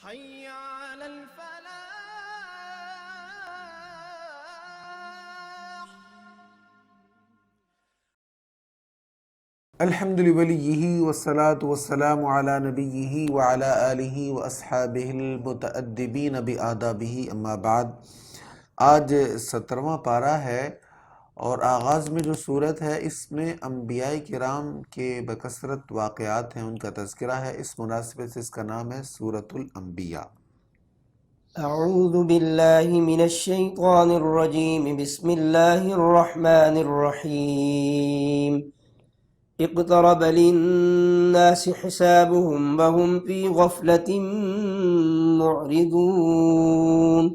حي على الفلاح. الحمد لوليه والصلاة والسلام على نبيه وعلى آله وأصحابه المتأدبين بآدابه اما بعد. آج 17واں پارہ ہے اور آغاز میں جو صورت ہے اس میں انبیاء کرام کے بکثرت واقعات ہیں، ان کا تذکرہ ہے. اس مناسبت سے اس کا نام ہے سورۃ الانبیاء. اعوذ باللہ من الشیطان الرجیم بسم اللہ الرحمن الرحیم اقترب للناس حسابهم وهم في غفلة معرضون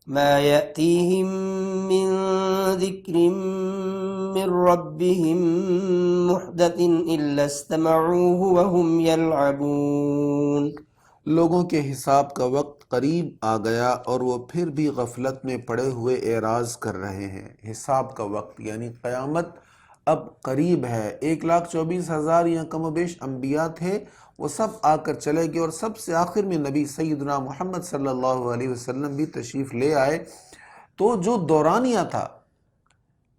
ما يأتيهم من ذكر من ربهم محدث إلا استمعوه وهم يلعبون. لوگوں کے حساب کا وقت قریب آ گیا اور وہ پھر بھی غفلت میں پڑے ہوئے اعراض کر رہے ہیں. حساب کا وقت یعنی قیامت اب قریب ہے. 1,24,000 یا کم و بیش انبیاء تھے، وہ سب آ کر چلے گئے اور سب سے آخر میں نبی سیدنا محمد صلی اللہ علیہ وسلم بھی تشریف لے آئے. تو جو دورانیہ تھا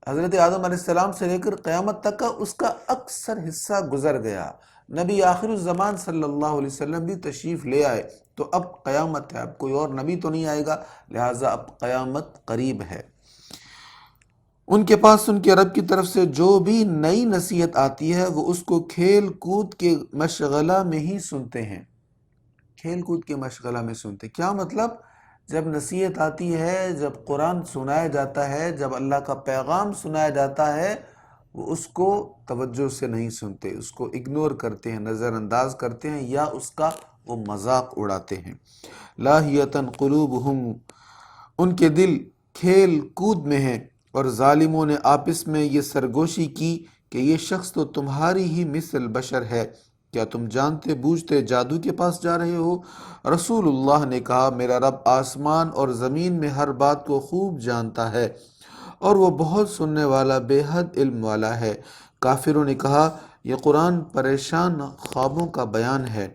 حضرت آدم علیہ السلام سے لے کر قیامت تک کا، اس کا اکثر حصہ گزر گیا. نبی آخر الزمان صلی اللہ علیہ وسلم بھی تشریف لے آئے. تو اب قیامت ہے، اب کوئی اور نبی تو نہیں آئے گا، لہٰذا اب قیامت قریب ہے. ان کے پاس ان کے رب کی طرف سے جو بھی نئی نصیحت آتی ہے وہ اس کو کھیل کود کے مشغلہ میں ہی سنتے ہیں. کھیل کود کے مشغلہ میں سنتے ہیں کیا مطلب؟ جب نصیحت آتی ہے، جب قرآن سنایا جاتا ہے، جب اللہ کا پیغام سنایا جاتا ہے، وہ اس کو توجہ سے نہیں سنتے، اس کو اگنور کرتے ہیں، نظر انداز کرتے ہیں یا اس کا وہ مذاق اڑاتے ہیں. لاہیتاً قلوبہم، ان کے دل کھیل کود میں ہیں، اور ظالموں نے آپس میں یہ سرگوشی کی کہ یہ شخص تو تمہاری ہی مثل بشر ہے، کیا تم جانتے بوجھتے جادو کے پاس جا رہے ہو؟ رسول اللہ نے کہا، میرا رب آسمان اور زمین میں ہر بات کو خوب جانتا ہے اور وہ بہت سننے والا، بے حد علم والا ہے. کافروں نے کہا، یہ قرآن پریشان خوابوں کا بیان ہے،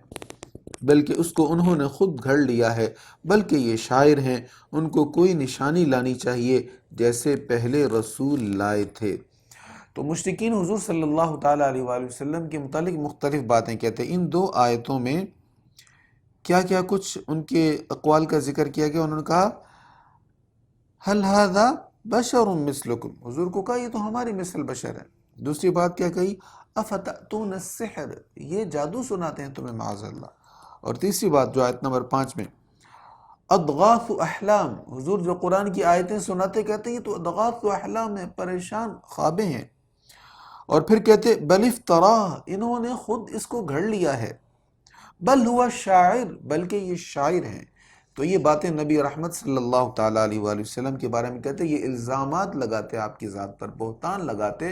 بلکہ اس کو انہوں نے خود گھڑ لیا ہے، بلکہ یہ شاعر ہیں، ان کو کوئی نشانی لانی چاہیے جیسے پہلے رسول لائے تھے. تو مشرکین حضور صلی اللہ تعالیٰ علیہ وآلہ وسلم کے متعلق مختلف باتیں کہتے ہیں. ان دو آیتوں میں کیا کیا کچھ ان کے اقوال کا ذکر کیا گیا. انہوں نے کہا، حل ھذا بشر مثلکم، حضور کو کہا یہ تو ہماری مثل بشر ہے. دوسری بات کیا کہی، افتأتون السحر، یہ جادو سناتے ہیں تمہیں معاذ اللہ. اور تیسری بات جو آیت نمبر 5 میں، اضغاث احلام، حضور جو قرآن کی آیتیں سناتے کہتے ہیں یہ تو اضغاث احلام ہے، پریشان خوابیں ہیں. اور پھر کہتے بل افتراہ، انہوں نے خود اس کو گھڑ لیا ہے. بل ہوا شاعر، بلکہ یہ شاعر ہیں. تو یہ باتیں نبی رحمت صلی اللہ تعالیٰ علیہ وآلہ وسلم کے بارے میں کہتے، یہ الزامات لگاتے آپ کی ذات پر، بہتان لگاتے.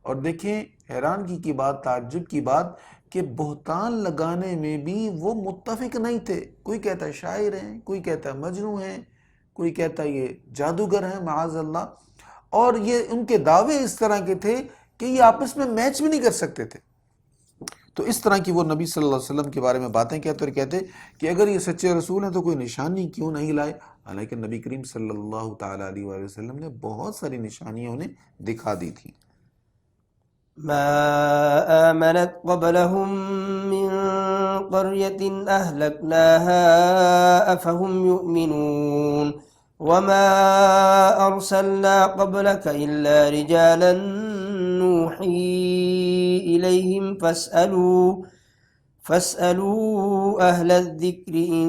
اور دیکھیں حیرانگی کی بات، تعجب کی بات کہ بہتان لگانے میں بھی وہ متفق نہیں تھے. کوئی کہتا ہے شاعر ہیں، کوئی کہتا ہے مجنوں ہیں، کوئی کہتا ہے یہ جادوگر ہیں معاذ اللہ. اور یہ ان کے دعوے اس طرح کے تھے کہ یہ آپس میں میچ بھی نہیں کر سکتے تھے. تو اس طرح کی وہ نبی صلی اللہ علیہ وسلم کے بارے میں باتیں کہتے اور کہتے کہ اگر یہ سچے رسول ہیں تو کوئی نشانی کیوں نہیں لائے. حالانکہ نبی کریم صلی اللہ تعالیٰ علیہ وآلہ وسلم نے بہت ساری نشانیاں انہیں دکھا دی تھیں. ما آمنت قبلهم من قرية أهلكناها أفهم يؤمنون وما أرسلنا قبلك إلا رجالا نوحي إليهم فاسألوا أهل الذكر إن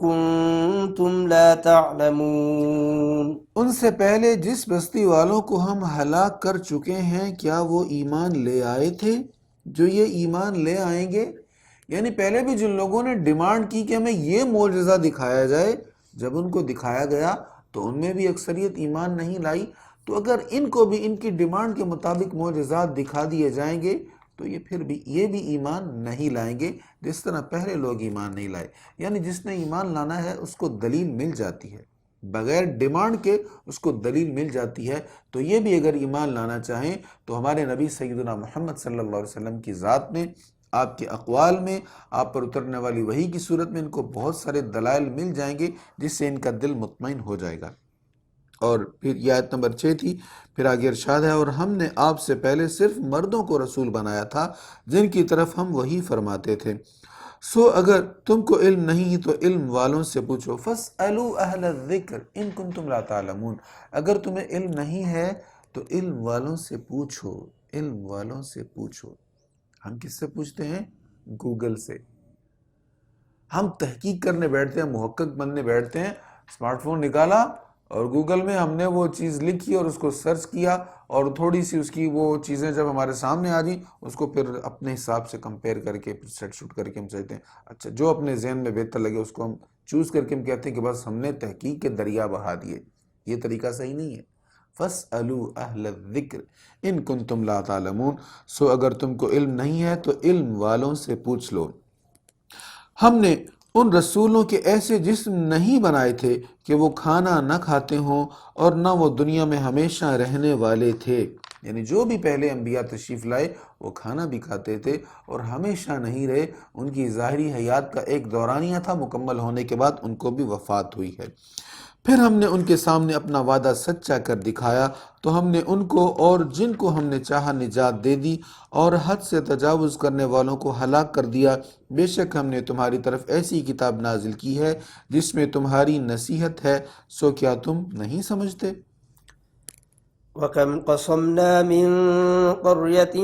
كنتم لا تعلمون. ان سے پہلے جس بستی والوں کو ہم ہلاک کر چکے ہیں، کیا وہ ایمان لے آئے تھے جو یہ ایمان لے آئیں گے؟ یعنی پہلے بھی جن لوگوں نے ڈیمانڈ کی کہ ہمیں یہ معجزہ دکھایا جائے، جب ان کو دکھایا گیا تو ان میں بھی اکثریت ایمان نہیں لائی. تو اگر ان کو بھی ان کی ڈیمانڈ کے مطابق معجزات دکھا دیے جائیں گے تو یہ پھر بھی یہ بھی ایمان نہیں لائیں گے جس طرح پہلے لوگ ایمان نہیں لائے. یعنی جس نے ایمان لانا ہے اس کو دلیل مل جاتی ہے، بغیر ڈیمانڈ کے اس کو دلیل مل جاتی ہے. تو یہ بھی اگر ایمان لانا چاہیں تو ہمارے نبی سیدنا محمد صلی اللہ علیہ وسلم کی ذات میں، آپ کے اقوال میں، آپ پر اترنے والی وحی کی صورت میں ان کو بہت سارے دلائل مل جائیں گے جس سے ان کا دل مطمئن ہو جائے گا۔ اور پھر یہ آیت نمبر 6 تھی، پھر آگے ارشاد ہے، اور ہم نے آپ سے پہلے صرف مردوں کو رسول بنایا تھا جن کی طرف ہم وحی فرماتے تھے، سو اگر تم کو علم نہیں تو علم والوں سے پوچھو، فَاسْأَلُوا أَهْلَ الذِّكْرِ إِن كُنتُمْ لَا تَعْلَمُونَ، اگر تمہیں علم نہیں ہے تو علم والوں سے پوچھو، علم والوں سے پوچھو۔ ہم کس سے پوچھتے ہیں؟ گوگل سے۔ ہم تحقیق کرنے بیٹھتے ہیں، محقق بننے بیٹھتے ہیں، اسمارٹ فون نکالا اور گوگل میں ہم نے وہ چیز لکھی اور اس کو سرچ کیا، اور تھوڑی سی اس کی وہ چیزیں جب ہمارے سامنے آ جائیں اس کو پھر اپنے حساب سے کمپیئر کر کے پھر سیٹ شوٹ کر کے ہم چاہتے ہیں اچھا جو اپنے ذہن میں بہتر لگے اس کو ہم چوز کر کے ہم کہتے ہیں کہ بس ہم نے تحقیق کے دریا بہا دیے۔ یہ طریقہ صحیح نہیں ہے۔ فَاسْأَلُوا أَهْلَ الذِّكْرِ إِن كُنتُمْ لَا تَعْلَمُونَ، سو اگر تم کو علم نہیں ہے تو علم والوں سے پوچھ لو۔ ہم نے ان رسولوں کے ایسے جسم نہیں بنائے تھے کہ وہ کھانا نہ کھاتے ہوں اور نہ وہ دنیا میں ہمیشہ رہنے والے تھے، یعنی جو بھی پہلے انبیاء تشریف لائے وہ کھانا بھی کھاتے تھے اور ہمیشہ نہیں رہے، ان کی ظاہری حیات کا ایک دورانیہ تھا، مکمل ہونے کے بعد ان کو بھی وفات ہوئی ہے۔ پھر ہم نے ان کے سامنے اپنا وعدہ سچا کر دکھایا تو ہم نے ان کو اور جن کو ہم نے چاہا نجات دے دی اور حد سے تجاوز کرنے والوں کو ہلاک کر دیا۔ بے شک ہم نے تمہاری طرف ایسی کتاب نازل کی ہے جس میں تمہاری نصیحت ہے، سو کیا تم نہیں سمجھتے؟ وَكَمْ قَصَمْنَا مِن قَرْيَةٍ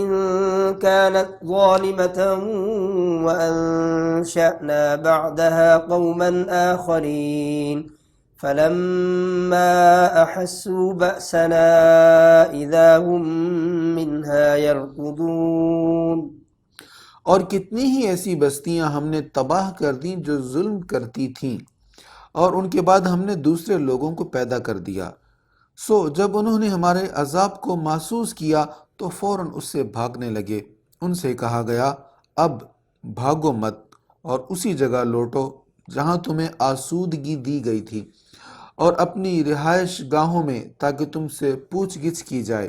كَانَتْ ظَالِمَةً وَأَنشَأْنَا بَعْدَهَا قَوْمًا آخَرِينَ فَلَمَّا أَحَسُّوا بَأْسَنَا إِذَا هُمْ مِنْهَا يَرْكُضُونَ۔ اور کتنی ہی ایسی بستیاں ہم نے تباہ کر دیں جو ظلم کرتی تھیں، اور ان کے بعد ہم نے دوسرے لوگوں کو پیدا کر دیا، سو جب انہوں نے ہمارے عذاب کو محسوس کیا تو فوراً اس سے بھاگنے لگے۔ ان سے کہا گیا اب بھاگو مت اور اسی جگہ لوٹو جہاں تمہیں آسودگی دی گئی تھی اور اپنی رہائش گاہوں میں تاکہ تم سے پوچھ گچھ کی جائے۔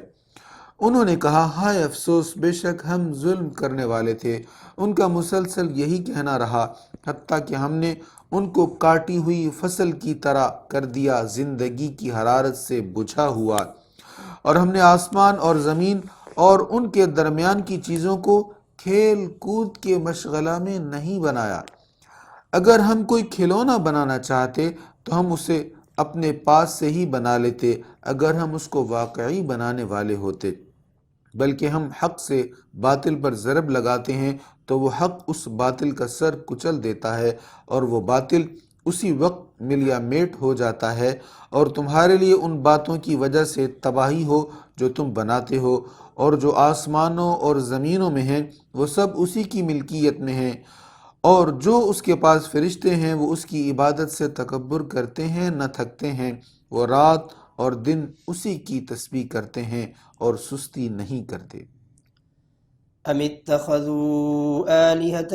انہوں نے کہا ہائے افسوس، بے شک ہم ظلم کرنے والے تھے۔ ان کا مسلسل یہی کہنا رہا حتیٰ کہ ہم نے ان کو کاٹی ہوئی فصل کی طرح کر دیا، زندگی کی حرارت سے بجھا ہوا، اور ہم نے آسمان اور زمین اور ان کے درمیان کی چیزوں کو کھیل کود کے مشغلہ میں نہیں بنایا۔ اگر ہم کوئی کھلونا بنانا چاہتے تو ہم اسے اپنے پاس سے ہی بنا لیتے اگر ہم اس کو واقعی بنانے والے ہوتے، بلکہ ہم حق سے باطل پر ضرب لگاتے ہیں تو وہ حق اس باطل کا سر کچل دیتا ہے اور وہ باطل اسی وقت ملیا میٹ ہو جاتا ہے، اور تمہارے لیے ان باتوں کی وجہ سے تباہی ہو جو تم بناتے ہو، اور جو آسمانوں اور زمینوں میں ہیں وہ سب اسی کی ملکیت میں ہیں، اور جو اس کے پاس فرشتے ہیں وہ اس کی عبادت سے تکبر کرتے ہیں نہ تھکتے ہیں، وہ رات اور دن اسی کی تسبیح کرتے ہیں اور سستی نہیں کرتے۔ أَمِ اتَّخَذُوا آلِهَةً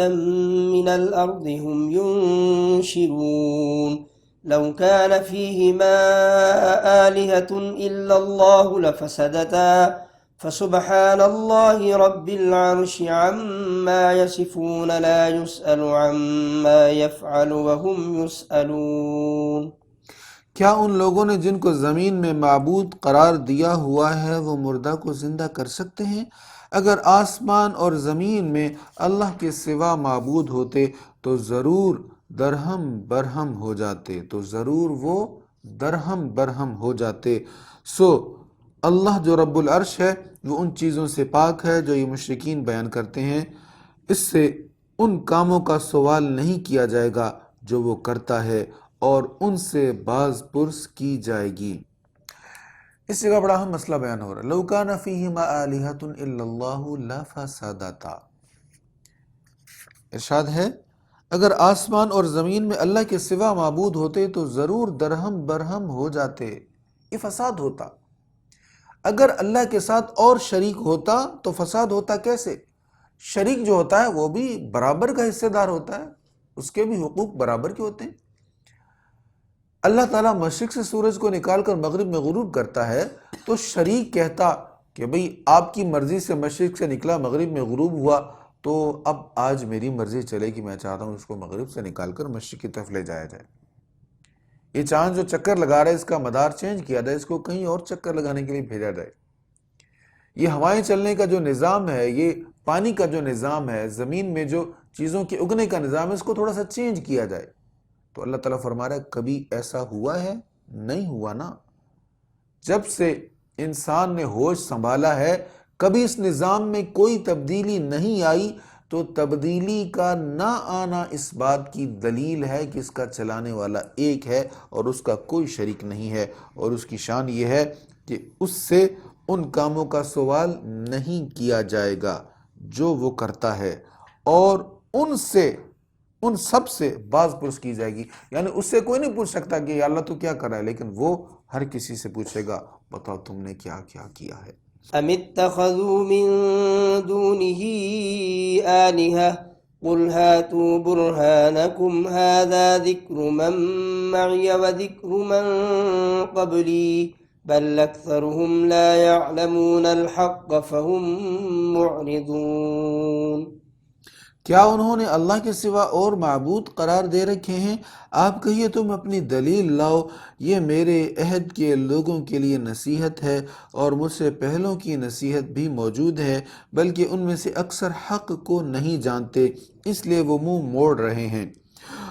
مِّنَ الْأَرْضِ هُمْ يُنشِرُونَ لَوْ كَانَ فِيهِمَا آلِهَةٌ إِلَّا اللَّهُ لَفَسَدَتَا فَسُبْحَانَ اللَّهِ رَبِّ الْعَرْشِ عَمَّا يَصِفُونَ لَا يُسْأَلُ عَمَّا يَفْعَلُ وَهُمْ يُسْأَلُونَ۔ کیا ان لوگوں نے جن کو زمین میں معبود قرار دیا ہوا ہے وہ مردہ کو زندہ کر سکتے ہیں؟ اگر آسمان اور زمین میں اللہ کے سوا معبود ہوتے تو ضرور درہم برہم ہو جاتے، سو اللہ جو رب العرش ہے وہ ان چیزوں سے پاک ہے جو یہ مشرکین بیان کرتے ہیں، اس سے ان کاموں کا سوال نہیں کیا جائے گا جو وہ کرتا ہے اور ان سے باز پرس کی جائے گی۔ اس جگہ بڑا اہم مسئلہ بیان ہو رہا ہے، لو کان فیہما آلہۃ الا اللہ لفسدتا۔ ارشاد ہے اگر آسمان اور زمین میں اللہ کے سوا معبود ہوتے تو ضرور درہم برہم ہو جاتے، یہ فساد ہوتا۔ اگر اللہ کے ساتھ اور شریک ہوتا تو فساد ہوتا کیسے؟ شریک جو ہوتا ہے وہ بھی برابر کا حصے دار ہوتا ہے، اس کے بھی حقوق برابر کے ہوتے ہیں۔ اللہ تعالیٰ مشرق سے سورج کو نکال کر مغرب میں غروب کرتا ہے تو شریک کہتا کہ بھئی آپ کی مرضی سے مشرق سے نکلا مغرب میں غروب ہوا، تو اب آج میری مرضی چلے کہ میں چاہتا ہوں اس کو مغرب سے نکال کر مشرق کی طرف لے جایا جائے. یہ چاند جو چکر لگا رہا ہے اس کا مدار چینج کیا جائے، اس کو کہیں اور چکر لگانے کے لیے بھیجا جائے. یہ ہوائیں چلنے کا جو نظام ہے، یہ پانی کا جو نظام ہے، زمین میں جو چیزوں کے اگنے کا نظام ہے، اس کو تھوڑا سا چینج کیا جائے. تو اللہ تعالیٰ فرما رہا ہے کبھی ایسا ہوا ہے؟ نہیں ہوا نا. جب سے انسان نے ہوش سنبھالا ہے کبھی اس نظام میں کوئی تبدیلی نہیں آئی. تو تبدیلی کا نہ آنا اس بات کی دلیل ہے کہ اس کا چلانے والا ایک ہے اور اس کا کوئی شریک نہیں ہے، اور اس کی شان یہ ہے کہ اس سے ان کاموں کا سوال نہیں کیا جائے گا جو وہ کرتا ہے، اور ان سب سے باز پرس کی جائے گی. یعنی اس سے کوئی نہیں پوچھ سکتا کہ یا اللہ تو کیا کر رہا ہے، لیکن وہ ہر کسی سے پوچھے گا بتاؤ تم نے کیا کیا کیا ہے. ام اتخذوا من دونه آلهة قل هاتوا برهانكم هذا ذكر من معي وذكر من قبلي بل أكثرهم لا يعلمون الحق فهم معرضون. کیا انہوں نے اللہ کے سوا اور معبود قرار دے رکھے ہیں؟ آپ کہیے تم اپنی دلیل لاؤ. یہ میرے عہد کے لوگوں کے لیے نصیحت ہے اور مجھ سے پہلوں کی نصیحت بھی موجود ہے، بلکہ ان میں سے اکثر حق کو نہیں جانتے، اس لیے وہ منہ موڑ رہے ہیں.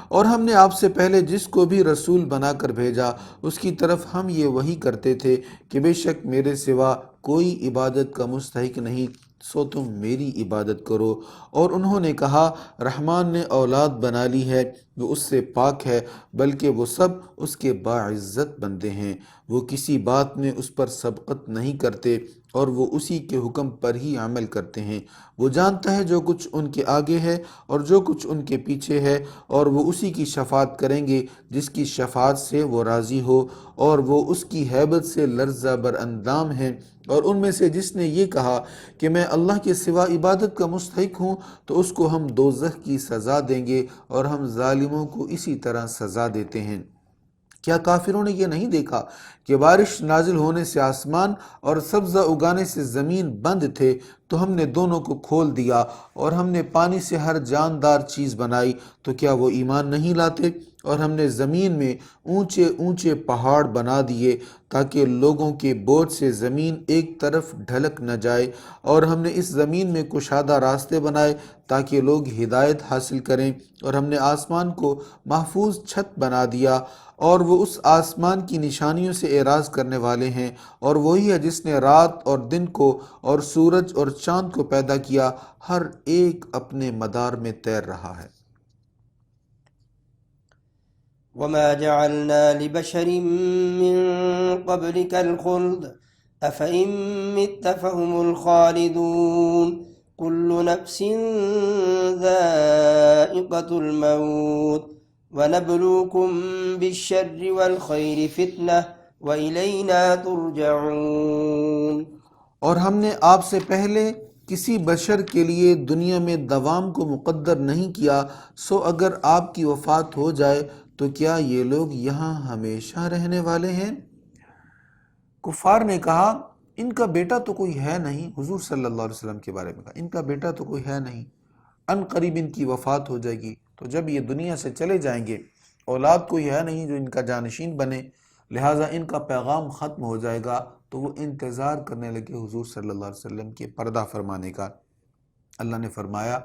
اور ہم نے آپ سے پہلے جس کو بھی رسول بنا کر بھیجا اس کی طرف ہم یہ وحی کرتے تھے کہ بے شک میرے سوا کوئی عبادت کا مستحق نہیں، سو تم میری عبادت کرو. اور انہوں نے کہا رحمان نے اولاد بنا لی ہے، وہ اس سے پاک ہے، بلکہ وہ سب اس کے باعزت بندے ہیں. وہ کسی بات میں اس پر سبقت نہیں کرتے اور وہ اسی کے حکم پر ہی عمل کرتے ہیں. وہ جانتا ہے جو کچھ ان کے آگے ہے اور جو کچھ ان کے پیچھے ہے، اور وہ اسی کی شفاعت کریں گے جس کی شفاعت سے وہ راضی ہو، اور وہ اس کی ہیبت سے لرزہ بر اندام ہیں. اور ان میں سے جس نے یہ کہا کہ میں اللہ کے سوا عبادت کا مستحق ہوں تو اس کو ہم دوزخ کی سزا دیں گے، اور ہم ظالموں کو اسی طرح سزا دیتے ہیں. کیا کافروں نے یہ نہیں دیکھا کہ بارش نازل ہونے سے آسمان اور سبزہ اگانے سے زمین بند تھے، تو ہم نے دونوں کو کھول دیا، اور ہم نے پانی سے ہر جاندار چیز بنائی، تو کیا وہ ایمان نہیں لاتے؟ اور ہم نے زمین میں اونچے اونچے پہاڑ بنا دیے تاکہ لوگوں کے بوجھ سے زمین ایک طرف ڈھلک نہ جائے، اور ہم نے اس زمین میں کشادہ راستے بنائے تاکہ لوگ ہدایت حاصل کریں، اور ہم نے آسمان کو محفوظ چھت بنا دیا، اور وہ اس آسمان کی نشانیوں سے اعراض کرنے والے ہیں. اور وہی ہے جس نے رات اور دن کو اور سورج اور چاند کو پیدا کیا، ہر ایک اپنے مدار میں تیر رہا ہے. وما جعلنا لبشر من قبلك الخلد أفإن مت فهم الخالدون كل نفس ذائقة الموت ونبلوكم بالشر والخير فتنة وإلينا ترجعون. اور ہم نے آپ سے پہلے کسی بشر کے لیے دنیا میں دوام کو مقدر نہیں کیا، سو اگر آپ کی وفات ہو جائے تو کیا یہ لوگ یہاں ہمیشہ رہنے والے ہیں؟ کفار نے کہا ان کا بیٹا تو کوئی ہے نہیں. حضور صلی اللہ علیہ وسلم کے بارے میں کہا ان کا بیٹا تو کوئی ہے نہیں، ان قریب ان کی وفات ہو جائے گی، تو جب یہ دنیا سے چلے جائیں گے اولاد کوئی ہے نہیں جو ان کا جانشین بنے، لہٰذا ان کا پیغام ختم ہو جائے گا. تو وہ انتظار کرنے لگے حضور صلی اللہ علیہ وسلم کے پردہ فرمانے کا. اللہ نے فرمایا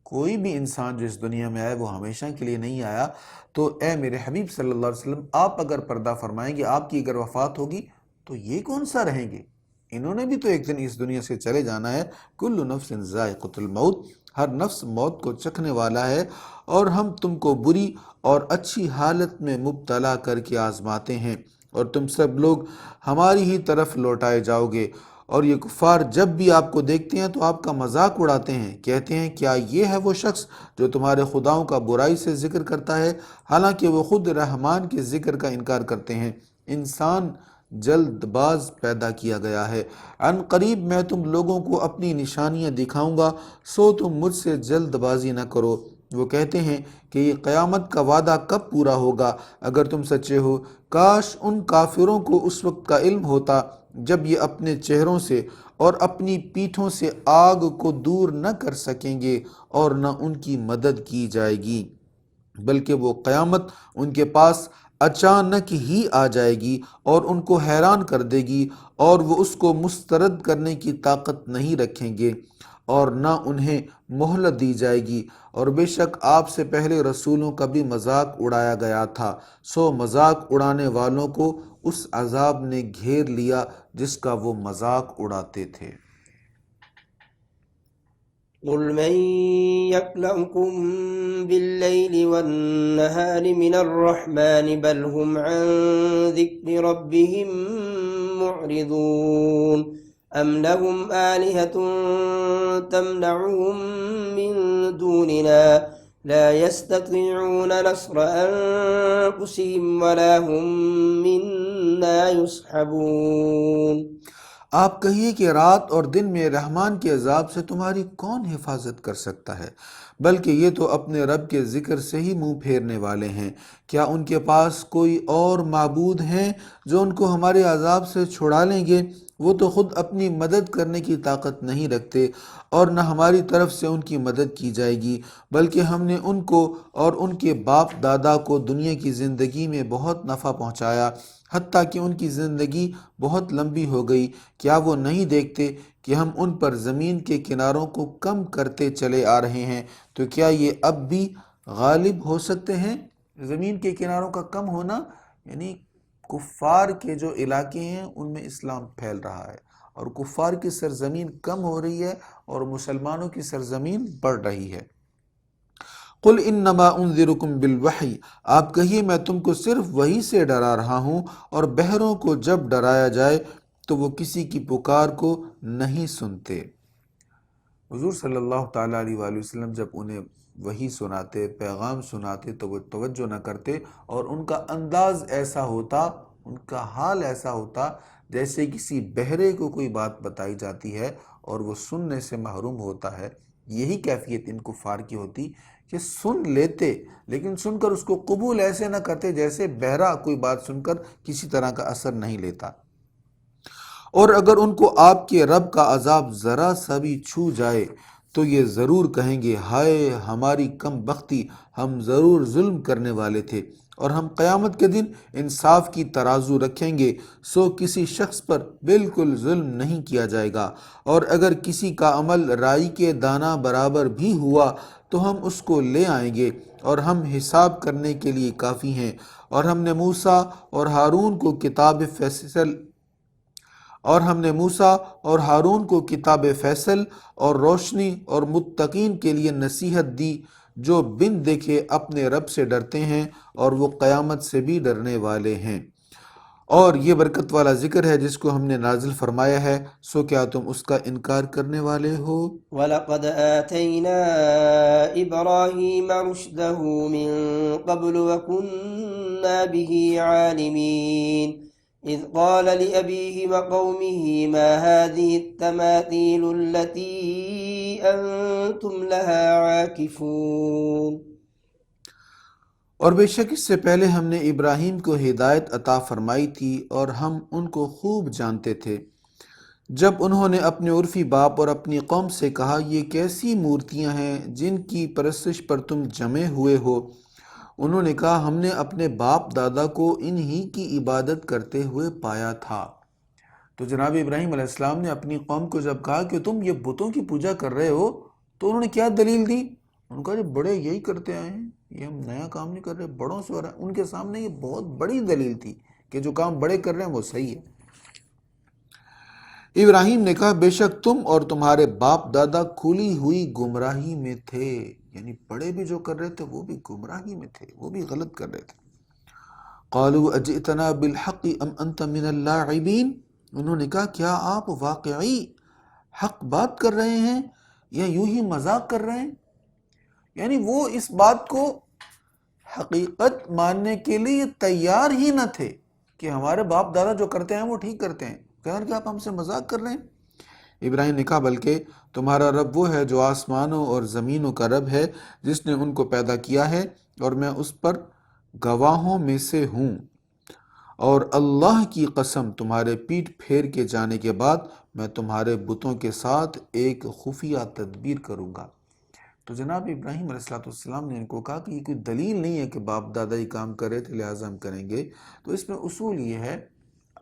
کوئی بھی انسان جو اس دنیا میں آئے وہ ہمیشہ کے لیے نہیں آیا، تو اے میرے حبیب صلی اللہ علیہ وسلم آپ اگر پردہ فرمائیں گے، آپ کی اگر وفات ہوگی تو یہ کون سا رہیں گے؟ انہوں نے بھی تو ایک دن اس دنیا سے چلے جانا ہے. کل نفس ذائقۃ الموت، ہر نفس موت کو چکھنے والا ہے، اور ہم تم کو بری اور اچھی حالت میں مبتلا کر کے آزماتے ہیں، اور تم سب لوگ ہماری ہی طرف لوٹائے جاؤ گے. اور یہ کفار جب بھی آپ کو دیکھتے ہیں تو آپ کا مذاق اڑاتے ہیں، کہتے ہیں کیا یہ ہے وہ شخص جو تمہارے خداؤں کا برائی سے ذکر کرتا ہے، حالانکہ وہ خود رحمان کے ذکر کا انکار کرتے ہیں. انسان جلد باز پیدا کیا گیا ہے، عن قریب میں تم لوگوں کو اپنی نشانیاں دکھاؤں گا، سو تم مجھ سے جلد بازی نہ کرو. وہ کہتے ہیں کہ یہ قیامت کا وعدہ کب پورا ہوگا اگر تم سچے ہو۔ کاش ان کافروں کو اس وقت کا علم ہوتا جب یہ اپنے چہروں سے اور اپنی پیٹھوں سے آگ کو دور نہ کر سکیں گے اور نہ ان کی مدد کی جائے گی، بلکہ وہ قیامت ان کے پاس اچانک ہی آ جائے گی اور ان کو حیران کر دے گی، اور وہ اس کو مسترد کرنے کی طاقت نہیں رکھیں گے اور نہ انہیں مہلت دی جائے گی۔ اور بے شک آپ سے پہلے رسولوں کا بھی مذاق اڑایا گیا تھا، سو مذاق اڑانے والوں کو اس عذاب نے گھیر لیا جس کا وہ مذاق اڑاتے تھے۔ قل من يكلؤكم بالليل والنهار من الرحمن بل هم عن ذكر ربهم معرضون أم لهم آلهة تمنعهم من دوننا لا يستطيعون نصر أنفسهم ولا هم منا يصحبون۔ آپ کہیے کہ رات اور دن میں رحمان کے عذاب سے تمہاری کون حفاظت کر سکتا ہے؟ بلکہ یہ تو اپنے رب کے ذکر سے ہی منہ پھیرنے والے ہیں۔ کیا ان کے پاس کوئی اور معبود ہیں جو ان کو ہمارے عذاب سے چھڑا لیں گے؟ وہ تو خود اپنی مدد کرنے کی طاقت نہیں رکھتے اور نہ ہماری طرف سے ان کی مدد کی جائے گی، بلکہ ہم نے ان کو اور ان کے باپ دادا کو دنیا کی زندگی میں بہت نفع پہنچایا، حتیٰ کہ ان کی زندگی بہت لمبی ہو گئی۔ کیا وہ نہیں دیکھتے کہ ہم ان پر زمین کے کناروں کو کم کرتے چلے آ رہے ہیں؟ تو کیا یہ اب بھی غالب ہو سکتے ہیں؟ زمین کے کناروں کا کم ہونا یعنی کفار کے جو علاقے ہیں ان میں اسلام پھیل رہا ہے، اور کفار کی سرزمین کم ہو رہی ہے اور مسلمانوں کی سرزمین بڑھ رہی ہے۔ قل انما انذرکم بالوحی، آپ کہیے میں تم کو صرف وحی سے ڈرا رہا ہوں، اور بہروں کو جب ڈرایا جائے تو وہ کسی کی پکار کو نہیں سنتے۔ حضور صلی اللہ تعالیٰ علیہ وآلہ وسلم جب انہیں وحی سناتے، پیغام سناتے تو وہ توجہ نہ کرتے، اور ان کا انداز ایسا ہوتا، ان کا حال ایسا ہوتا جیسے کسی بہرے کو کوئی بات بتائی جاتی ہے اور وہ سننے سے محروم ہوتا ہے۔ یہی کیفیت ان کفار کی ہوتی کہ سن لیتے لیکن سن کر اس کو قبول ایسے نہ کرتے جیسے بہرا کوئی بات سن کر کسی طرح کا اثر نہیں لیتا۔ اور اگر ان کو آپ کے رب کا عذاب ذرا سا بھی چھو جائے تو یہ ضرور کہیں گے ہائے ہماری کم بختی، ہم ضرور ظلم کرنے والے تھے، اور ہم قیامت کے دن انصاف کی ترازو رکھیں گے، سو کسی شخص پر بالکل ظلم نہیں کیا جائے گا، اور اگر کسی کا عمل رائی کے دانہ برابر بھی ہوا تو ہم اس کو لے آئیں گے، اور ہم حساب کرنے کے لیے کافی ہیں۔ اور ہم نے موسیٰ اور ہارون کو کتاب فیصل اور روشنی اور متقین کے لیے نصیحت دی جو بن دیکھے اپنے رب سے ڈرتے ہیں اور وہ قیامت سے بھی ڈرنے والے ہیں۔ اور یہ برکت والا ذکر ہے جس کو ہم نے نازل فرمایا ہے، سو کیا تم اس کا انکار کرنے والے ہو؟ وَلَقَدْ آتَيْنَا إِبْرَاهِيمَ رُشْدَهُ مِن قَبْلُ وَكُنَّا بِهِ عَالِمِينَ إِذْ قَالَ لِأَبِيهِ وَقَوْمِهِ مَا هَذِهِ التَّمَاثِيلُ الَّتِي أَنْتُمْ لَهَا عَاكِفُونَ۔ اور بے شک اس سے پہلے ہم نے ابراہیم کو ہدایت عطا فرمائی تھی اور ہم ان کو خوب جانتے تھے۔ جب انہوں نے اپنے عرفی باپ اور اپنی قوم سے کہا یہ کیسی مورتیاں ہیں جن کی پرستش پر تم جمے ہوئے ہو، انہوں نے کہا ہم نے اپنے باپ دادا کو انہی کی عبادت کرتے ہوئے پایا تھا۔ تو جناب ابراہیم علیہ السلام نے اپنی قوم کو جب کہا کہ تم یہ بتوں کی پوجا کر رہے ہو تو انہوں نے کیا دلیل دی؟ ان کا جو بڑے یہی کرتے آئے ہیں، یہ ہم نیا کام نہیں کر رہے، بڑوں سے ہو رہا ہے۔ ان کے سامنے یہ بہت بڑی دلیل تھی کہ جو کام بڑے کر رہے ہیں وہ صحیح ہے۔ ابراہیم نے کہا بے شک تم اور تمہارے باپ دادا کھلی ہوئی گمراہی میں تھے، یعنی بڑے بھی جو کر رہے تھے وہ بھی گمراہی میں تھے، وہ بھی غلط کر رہے تھے۔ قالوا اجئتنا بالحق ام انت من اللاعبین، انہوں نے کہا کیا آپ واقعی حق بات کر رہے ہیں یا یوں ہی مذاق کر رہے ہیں؟ یعنی وہ اس بات کو حقیقت ماننے کے لیے تیار ہی نہ تھے کہ ہمارے باپ دادا جو کرتے ہیں وہ ٹھیک کرتے ہیں، کہا کہ آپ ہم سے مذاق کر رہے ہیں۔ ابراہیم نے کہا بلکہ تمہارا رب وہ ہے جو آسمانوں اور زمینوں کا رب ہے، جس نے ان کو پیدا کیا ہے اور میں اس پر گواہوں میں سے ہوں، اور اللہ کی قسم تمہارے پیٹھ پھیر کے جانے کے بعد میں تمہارے بتوں کے ساتھ ایک خفیہ تدبیر کروں گا۔ تو جناب ابراہیم علیہ السلام نے ان کو کہا کہ یہ کوئی دلیل نہیں ہے کہ باپ دادا ہی کام کرے تھے لہٰذا ہم کریں گے۔ تو اس میں اصول یہ ہے،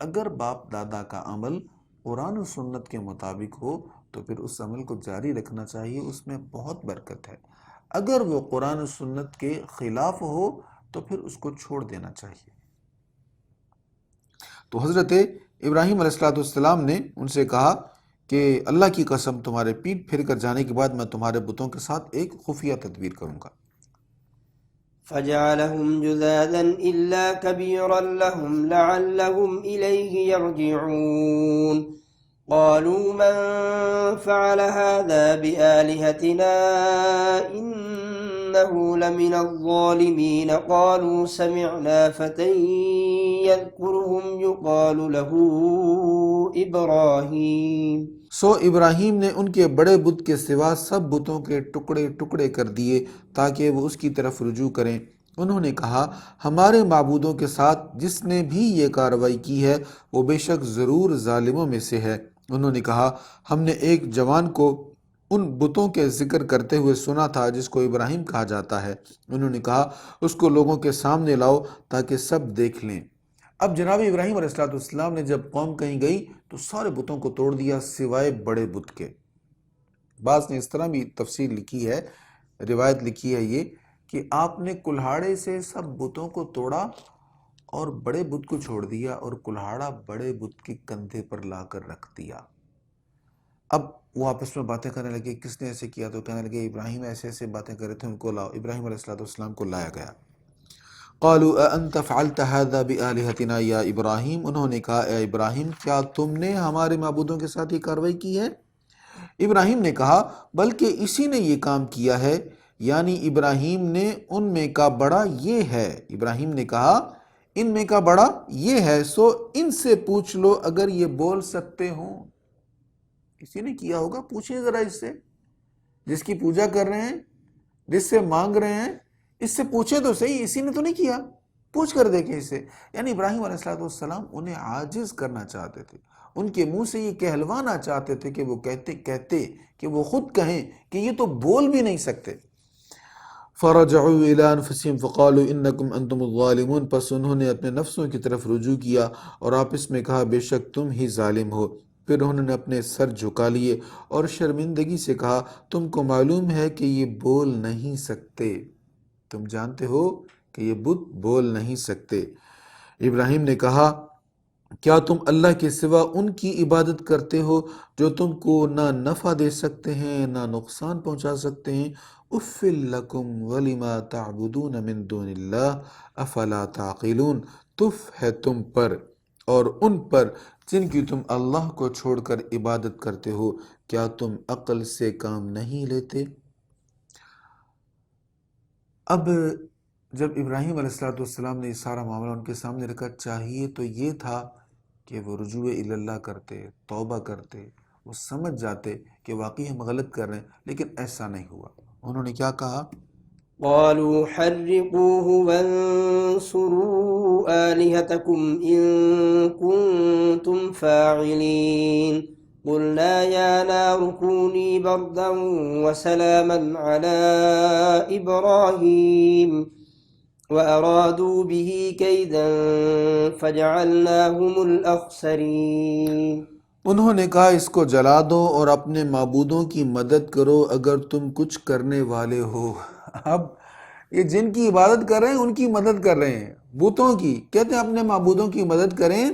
اگر باپ دادا کا عمل قرآن و سنت کے مطابق ہو تو پھر اس عمل کو جاری رکھنا چاہیے، اس میں بہت برکت ہے۔ اگر وہ قرآن و سنت کے خلاف ہو تو پھر اس کو چھوڑ دینا چاہیے۔ تو حضرت ابراہیم علیہ السلام نے ان سے کہا کہ اللہ کی قسم تمہارے پیٹ پھر کر جانے کے بعد میں تمہارے بتوں کے ساتھ ایک خفیہ تدبیر کروں گا۔ فجعلهم جذاذا إلا كبيرا لهم لعلهم إليه يرجعون قالوا من فعل هذا بآلهتنا إنه لمن الظالمين قالوا سمعنا فتى يذكرهم يقال له إبراهيم سو ابراہیم نے ان کے بڑے بت کے سوا سب بتوں کے ٹکڑے ٹکڑے کر دیے تاکہ وہ اس کی طرف رجوع کریں۔ انہوں نے کہا ہمارے معبودوں کے ساتھ جس نے بھی یہ کارروائی کی ہے وہ بے شک ضرور ظالموں میں سے ہے۔ انہوں نے کہا ہم نے ایک جوان کو ان بتوں کے ذکر کرتے ہوئے سنا تھا جس کو ابراہیم کہا جاتا ہے۔ انہوں نے کہا اس کو لوگوں کے سامنے لاؤ تاکہ سب دیکھ لیں۔ اب جناب ابراہیم علیہ السلام نے جب قوم کہیں گئی تو سارے بتوں کو توڑ دیا سوائے بڑے بت کے۔ بعض نے اس طرح بھی تفسیر لکھی ہے، روایت لکھی ہے یہ کہ آپ نے کلہاڑے سے سب بتوں کو توڑا اور بڑے بت کو چھوڑ دیا اور کلہاڑا بڑے بت کے کندھے پر لا کر رکھ دیا۔ اب وہ آپس میں باتیں کرنے لگے، کس نے ایسے کیا؟ تو کہنے لگے ابراہیم ایسے ایسے باتیں کر رہے تھے، ان کو لاؤ۔ ابراہیم علیہ السلام کو لایا گیا۔ قالوا اانت فعلت هذا بآلهتنا یا ابراہیم، انہوں نے کہا اے ابراہیم کیا تم نے ہمارے معبودوں کے ساتھ یہ کارروائی کی ہے؟ ابراہیم نے کہا بلکہ اسی نے یہ کام کیا ہے، یعنی ابراہیم نے ان میں کا بڑا یہ ہے۔ ابراہیم نے کہا ان میں کا بڑا یہ ہے، سو ان سے پوچھ لو اگر یہ بول سکتے ہوں۔ اسی نے کیا ہوگا، پوچھیں ذرا اس سے، جس کی پوجا کر رہے ہیں، جس سے مانگ رہے ہیں، اس سے پوچھیں تو صحیح، اسی نے تو نہیں کیا، پوچھ کر دیکھیں اس سے۔ یعنی ابراہیم علیہ السلام انہیں عاجز کرنا چاہتے تھے، ان کے منہ سے یہ کہلوانا چاہتے تھے کہ وہ کہتے کہ وہ خود کہیں کہ یہ تو بول بھی نہیں سکتے۔ فرجعوا الى انفسهم فقالوا انکم انتم الظالمون، پس انہوں نے اپنے نفسوں کی طرف رجوع کیا اور آپس میں کہا بے شک تم ہی ظالم ہو۔ پھر انہوں نے اپنے سر جھکا لیے اور شرمندگی سے کہا تم کو معلوم ہے کہ یہ بول نہیں سکتے، تم جانتے ہو کہ یہ بت بول نہیں سکتے۔ ابراہیم نے کہا کیا تم اللہ کے سوا ان کی عبادت کرتے ہو جو تم کو نہ نفع دے سکتے ہیں نہ نقصان پہنچا سکتے ہیں؟ اف لکم ولما تعبدون من دون اللہ افلا تعقلون، تف ہے تم پر اور ان پر جن کی تم اللہ کو چھوڑ کر عبادت کرتے ہو، کیا تم عقل سے کام نہیں لیتے؟ اب جب ابراہیم علیہ السلام نے یہ سارا معاملہ ان کے سامنے رکھا، چاہیے تو یہ تھا کہ وہ رجوع اللہ کرتے، توبہ کرتے، وہ سمجھ جاتے کہ واقعی ہم غلط کر رہے ہیں، لیکن ایسا نہیں ہوا۔ انہوں نے کیا کہا؟ قالوا حرقوه وانصروا آلهتكم إن كنتم فاعلين قلنا يا نار كوني بردا وسلاما على إبراهيم وأرادوا به كيدا فجعلناهم الأخسرين۔ انہوں نے کہا اس کو جلا دو اور اپنے معبودوں کی مدد کرو اگر تم کچھ کرنے والے ہو۔ اب یہ جن کی عبادت کر رہے ہیں ان کی مدد کر رہے ہیں، بتوں کی، کہتے ہیں اپنے معبودوں کی مدد کریں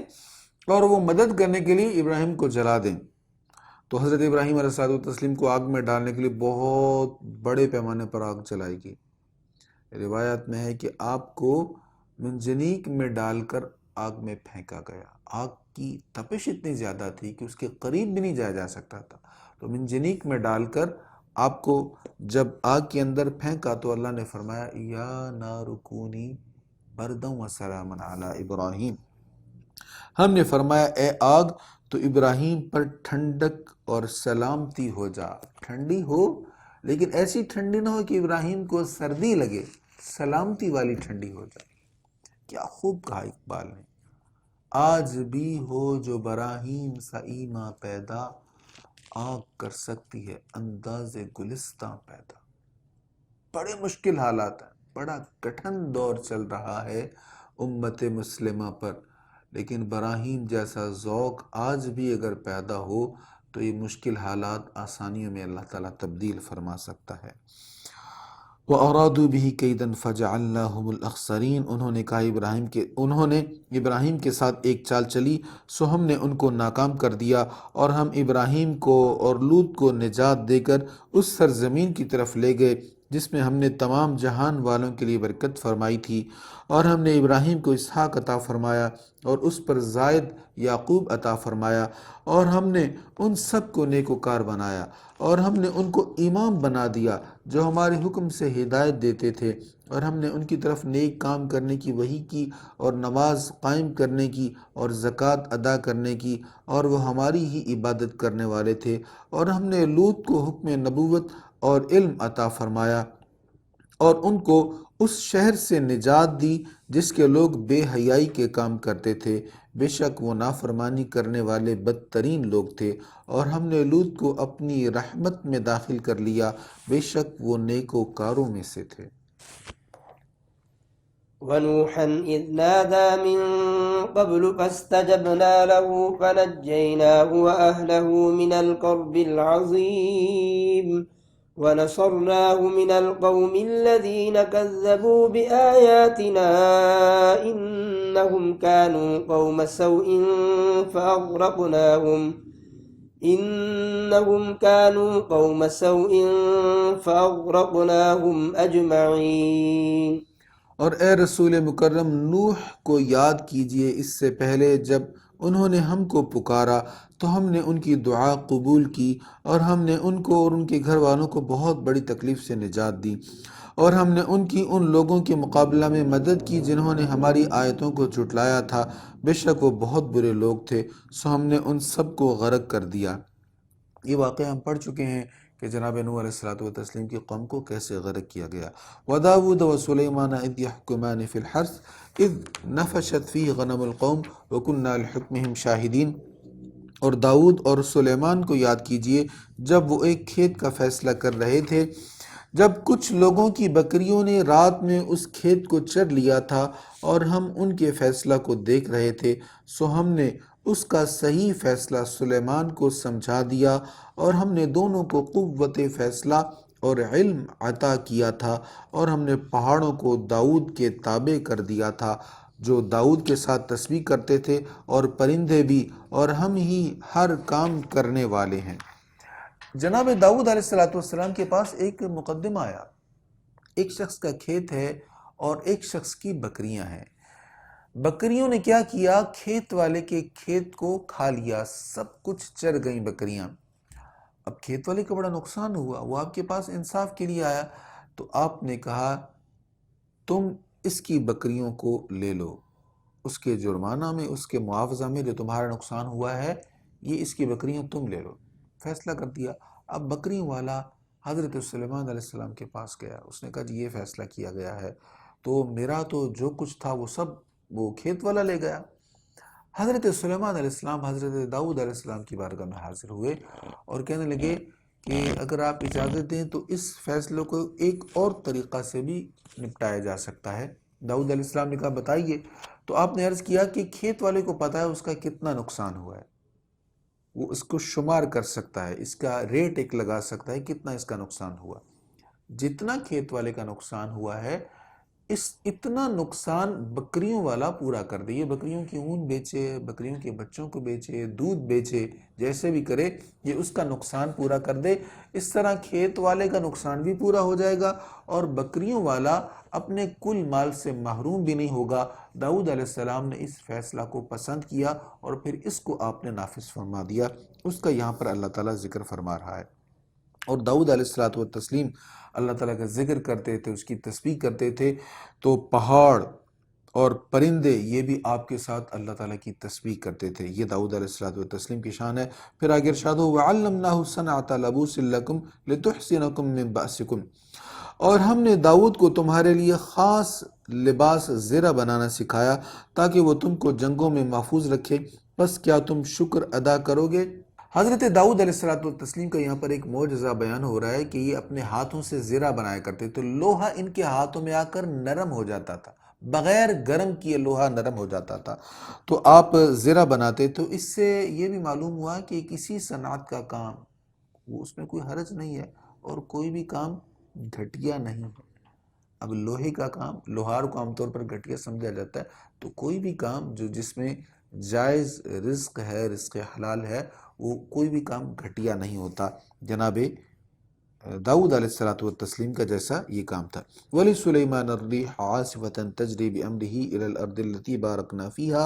اور وہ مدد کرنے کے لیے ابراہیم کو جلا دیں۔ تو حضرت ابراہیم علیہ السلام کو آگ میں ڈالنے کے لیے بہت بڑے پیمانے پر آگ چلائی گئی۔ روایت میں ہے کہ آپ کو منجنیق میں ڈال کر آگ میں پھینکا گیا۔ آگ کی تپش اتنی زیادہ تھی کہ اس کے قریب بھی نہیں جایا جا سکتا تھا، تو منجنیق میں ڈال کر آپ کو جب آگ کے اندر پھینکا تو اللہ نے فرمایا یا نار کونی بردا و سلاما علی ابراہیم، ہم نے فرمایا اے آگ تو ابراہیم پر ٹھنڈک اور سلامتی ہو جا، ٹھنڈی ہو لیکن ایسی ٹھنڈی نہ ہو کہ ابراہیم کو سردی لگے، سلامتی والی ٹھنڈی ہو جائے۔ کیا خوب کہا اقبال نے، آج بھی ہو جو براہیم سا ایما پیدا، آگ کر سکتی ہے انداز گلستاں پیدا۔ بڑے مشکل حالات ہیں، بڑا کٹھن دور چل رہا ہے امت مسلمہ پر، لیکن براہیم جیسا ذوق آج بھی اگر پیدا ہو تو یہ مشکل حالات آسانیوں میں اللہ تعالیٰ تبدیل فرما سکتا ہے۔ وَأَرَادُوا بِهِ كَيْدًا فَجَعَلْنَاهُمُ الْأَخْسَرِينَ، انہوں نے ابراہیم کے ساتھ ایک چال چلی سو ہم نے ان کو ناکام کر دیا، اور ہم ابراہیم کو اور لوط کو نجات دے کر اس سرزمین کی طرف لے گئے جس میں ہم نے تمام جہان والوں کے لیے برکت فرمائی تھی، اور ہم نے ابراہیم کو اسحاق عطا فرمایا اور اس پر زائد یعقوب عطا فرمایا، اور ہم نے ان سب کو نیکوکار بنایا، اور ہم نے ان کو امام بنا دیا جو ہمارے حکم سے ہدایت دیتے تھے، اور ہم نے ان کی طرف نیک کام کرنے کی وحی کی، اور نماز قائم کرنے کی اور زکوٰۃ ادا کرنے کی، اور وہ ہماری ہی عبادت کرنے والے تھے، اور ہم نے لوط کو حکم نبوت اور علم عطا فرمایا، اور ان کو اس شہر سے نجات دی جس کے لوگ بے حیائی کے کام کرتے تھے، بے شک وہ نافرمانی کرنے والے بدترین لوگ تھے، اور ہم نے لوط کو اپنی رحمت میں داخل کر لیا، بے شک وہ نیکوکاروں میں سے تھے۔ ونوحا إذ نادى من قبل فاستجبنا له فنجيناه وأهله من الكرب العظيم ونصرناه من القوم الذين كذبوا بآياتنا إنهم كانوا قوم سوء فأغرقناهم أجمعين۔ اور اے رسول مکرم، نوح کو یاد کیجئے اس سے پہلے جب انہوں نے ہم کو پکارا تو ہم نے ان کی دعا قبول کی، اور ہم نے ان کو اور ان کے گھر والوں کو بہت بڑی تکلیف سے نجات دی، اور ہم نے ان کی ان لوگوں کے مقابلہ میں مدد کی جنہوں نے ہماری آیتوں کو جھٹلایا تھا، بے شک وہ بہت برے لوگ تھے، سو ہم نے ان سب کو غرق کر دیا۔ یہ واقعہ ہم پڑھ چکے ہیں کہ جناب نوح علیہ السلام کی قوم کو کیسے غرق کیا گیا۔ وَدَاوُودَ وَسُلَيْمَانَ إِذْ يَحْكُمَانِ فِي الْحَرْثِ إِذْ نَفَشَتْ فِيهِ غَنَمُ الْقَوْمِ وَكُنَّا لِحُكْمِهِمْ شَاهِدِينَ، اور داؤد اور سلیمان کو یاد کیجئے جب وہ ایک کھیت کا فیصلہ کر رہے تھے، جب کچھ لوگوں کی بکریوں نے رات میں اس کھیت کو چر لیا تھا اور ہم ان کے فیصلہ کو دیکھ رہے تھے، سو ہم نے اس کا صحیح فیصلہ سلیمان کو سمجھا دیا، اور ہم نے دونوں کو قوت فیصلہ اور علم عطا کیا تھا، اور ہم نے پہاڑوں کو داؤد کے تابع کر دیا تھا جو داؤد کے ساتھ تسبیح کرتے تھے، اور پرندے بھی، اور ہم ہی ہر کام کرنے والے ہیں۔ جناب داؤد علیہ السلام کے پاس ایک مقدمہ آیا، ایک شخص کا کھیت ہے اور ایک شخص کی بکریاں ہیں۔ بکریوں نے کیا کیا، کھیت والے کے کھیت کو کھا لیا، سب کچھ چر گئیں بکریاں۔ اب کھیت والے کا بڑا نقصان ہوا، وہ آپ کے پاس انصاف کے لیے آیا، تو آپ نے کہا تم اس کی بکریوں کو لے لو، اس کے جرمانہ میں، اس کے معاوضہ میں جو تمہارا نقصان ہوا ہے، یہ اس کی بکریاں تم لے لو۔ فیصلہ کر دیا۔ اب بکریوں والا حضرت سلیمان علیہ السلام کے پاس گیا، اس نے کہا جی یہ فیصلہ کیا گیا ہے، تو میرا تو جو کچھ تھا وہ سب وہ کھیت والا لے گیا۔ حضرت سلیمان علیہ السلام حضرت داؤد علیہ السلام کی بارگاہ میں حاضر ہوئے اور کہنے لگے کہ اگر آپ اجازت دیں تو اس فیصلے کو ایک اور طریقہ سے بھی نپٹایا جا سکتا ہے۔ داؤد علیہ السلام نے کہا بتائیے، تو آپ نے عرض کیا کہ کھیت والے کو پتہ ہے اس کا کتنا نقصان ہوا ہے، وہ اس کو شمار کر سکتا ہے، اس کا ریٹ ایک لگا سکتا ہے کتنا اس کا نقصان ہوا۔ جتنا کھیت والے کا نقصان ہوا ہے، اتنا نقصان بکریوں والا پورا کر دے، یہ بکریوں کی اون بیچے، بکریوں کے بچوں کو بیچے، دودھ بیچے، جیسے بھی کرے یہ اس کا نقصان پورا کر دے۔ اس طرح کھیت والے کا نقصان بھی پورا ہو جائے گا اور بکریوں والا اپنے کل مال سے محروم بھی نہیں ہوگا۔ داؤد علیہ السلام نے اس فیصلہ کو پسند کیا اور پھر اس کو آپ نے نافذ فرما دیا۔ اس کا یہاں پر اللہ تعالیٰ ذکر فرما رہا ہے۔ اور داؤد علیہ السلام اللہ تعالیٰ کا ذکر کرتے تھے، اس کی تسبیح کرتے تھے، تو پہاڑ اور پرندے یہ بھی آپ کے ساتھ اللہ تعالیٰ کی تسبیح کرتے تھے۔ یہ داؤد علیہ الصلوۃ والتسلیم کی شان ہے۔ پھر آگے ارشاد ہو وَعَلَّمْنَاهُ صَنْعَةَ لَبُوسٍ لَكُمْ لِتُحْصِنَكُم مِّن بَأْسِكُمْ، اور ہم نے داؤد کو تمہارے لیے خاص لباس زرہ بنانا سکھایا تاکہ وہ تم کو جنگوں میں محفوظ رکھے، بس کیا تم شکر ادا کرو گے؟ حضرت داؤد علیہ الصلوۃ والتسلیم کا یہاں پر ایک معجزہ بیان ہو رہا ہے کہ یہ اپنے ہاتھوں سے زرہ بنایا کرتے، تو لوہا ان کے ہاتھوں میں آ کر نرم ہو جاتا تھا، بغیر گرم کیے لوہا نرم ہو جاتا تھا۔ تو آپ زرہ بناتے، تو اس سے یہ بھی معلوم ہوا کہ کسی صنعت کا کام وہ اس میں کوئی حرج نہیں ہے اور کوئی بھی کام گھٹیا نہیں ہے۔ اب لوہے کا کام، لوہار کو عام طور پر گھٹیا سمجھا جاتا ہے، تو کوئی بھی کام جس میں جائز رزق ہے، رزق حلال ہے، وہ کوئی بھی کام گھٹیا نہیں ہوتا۔ جناب داؤد علیہ الصلوۃ والتسلیم کا جیسا یہ کام تھا۔ وَلِسُلَيْمَانَ الرِّيحَ عَاصِفَةً تَجْرِي بِأَمْرِهِ إِلَى الْأَرْضِ الَّتِي بَارَكْنَا فِيهَا،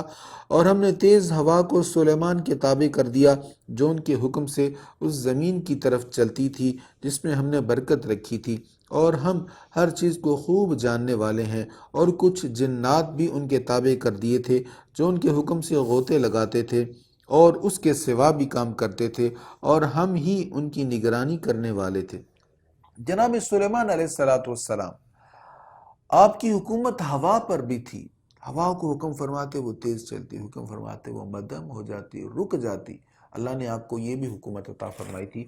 اور ہم نے تیز ہوا کو سلیمان کے تابع کر دیا جو ان کے حکم سے اس زمین کی طرف چلتی تھی جس میں ہم نے برکت رکھی تھی، اور ہم ہر چیز کو خوب جاننے والے ہیں۔ اور کچھ جنات بھی ان کے تابع کر دیے تھے جو ان کے حکم سے غوطے لگاتے تھے اور اس کے سوا بھی کام کرتے تھے، اور ہم ہی ان کی نگرانی کرنے والے تھے۔ جناب سلیمان علیہ السلام آپ کی حکومت ہوا پر بھی تھی، ہوا کو حکم فرماتے وہ تیز چلتی، حکم فرماتے وہ مدھم ہو جاتی، رک جاتی۔ اللہ نے آپ کو یہ بھی حکومت عطا فرمائی تھی۔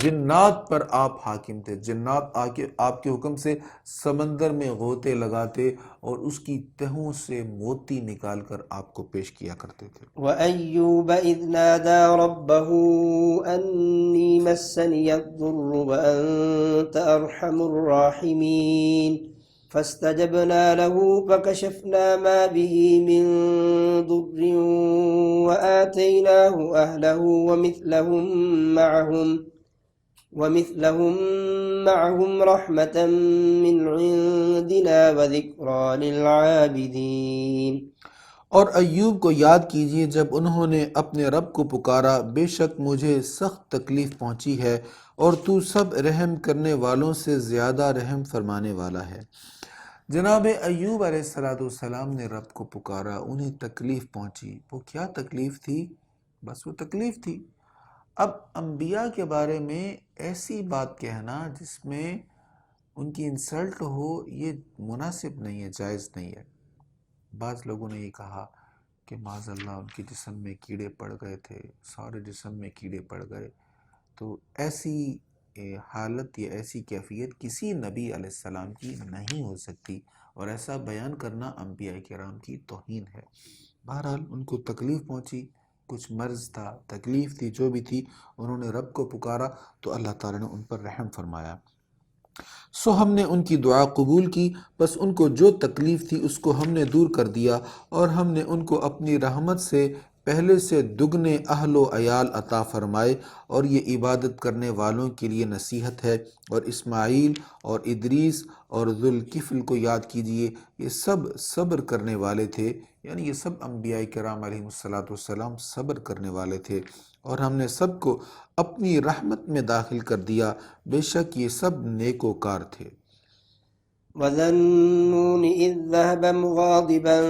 جنات پر آپ حاکم تھے، جنات آپ کے حکم سے سمندر میں غوطے لگاتے اور اس کی تہوں سے موتی نکال کر آپ کو پیش کیا کرتے تھے۔ وَأَيُّوبَ إِذْ نَادَى رَبَّهُ أَنِّي مَسَّنِيَ الضُّرُّ وَأَنْتَ أَرْحَمُ الرَّاحِمِينَ فَاسْتَجَبْنَا لَهُ فَكَشَفْنَا مَا بِهِ مِنْ ضُرٍّ وَآتَيْنَاهُ أَهْلَهُ وَمِثْلَهُمْ مَعَهُمْ رَحْمَةً مِّنْ عِنْدِنَا وَذِكْرَى لِلْعَابِدِينَ۔ اور ایوب کو یاد کیجئے جب انہوں نے اپنے رب کو پکارا، بے شک مجھے سخت تکلیف پہنچی ہے اور تو سب رحم کرنے والوں سے زیادہ رحم فرمانے والا ہے۔ جناب ایوب علیہ السلام نے رب کو پکارا، انہیں تکلیف پہنچی۔ وہ کیا تکلیف تھی؟ بس وہ تکلیف تھی۔ اب انبیاء کے بارے میں ایسی بات کہنا جس میں ان کی انسلٹ ہو، یہ مناسب نہیں ہے، جائز نہیں ہے۔ بعض لوگوں نے یہ کہا کہ معاذ اللہ ان کے جسم میں کیڑے پڑ گئے تھے، سارے جسم میں کیڑے پڑ گئے۔ تو ایسی حالت یا ایسی کیفیت کسی نبی علیہ السلام کی نہیں ہو سکتی، اور ایسا بیان کرنا انبیاء کرام کی توہین ہے۔ بہرحال ان کو تکلیف پہنچی، کچھ مرض تھا، تکلیف تھی، جو بھی تھی، انہوں نے رب کو پکارا تو اللہ تعالیٰ نے ان پر رحم فرمایا۔ سو ہم نے ان کی دعا قبول کی، بس ان کو جو تکلیف تھی اس کو ہم نے دور کر دیا، اور ہم نے ان کو اپنی رحمت سے پہلے سے دگنے اہل و عیال عطا فرمائے۔ اور یہ عبادت کرنے والوں کے لیے نصیحت ہے۔ اور اسماعیل اور ادریس اور ذوالکفل کو یاد کیجئے، یہ سب صبر کرنے والے تھے، یعنی یہ سب انبیاء کرام علیہ السلام صبر کرنے والے تھے، اور ہم نے سب کو اپنی رحمت میں داخل کر دیا، بے شک یہ سب نیکوکار تھے۔ وَذَا النُّونِ إِذ ذَّهَبَ مُغَاضِبًا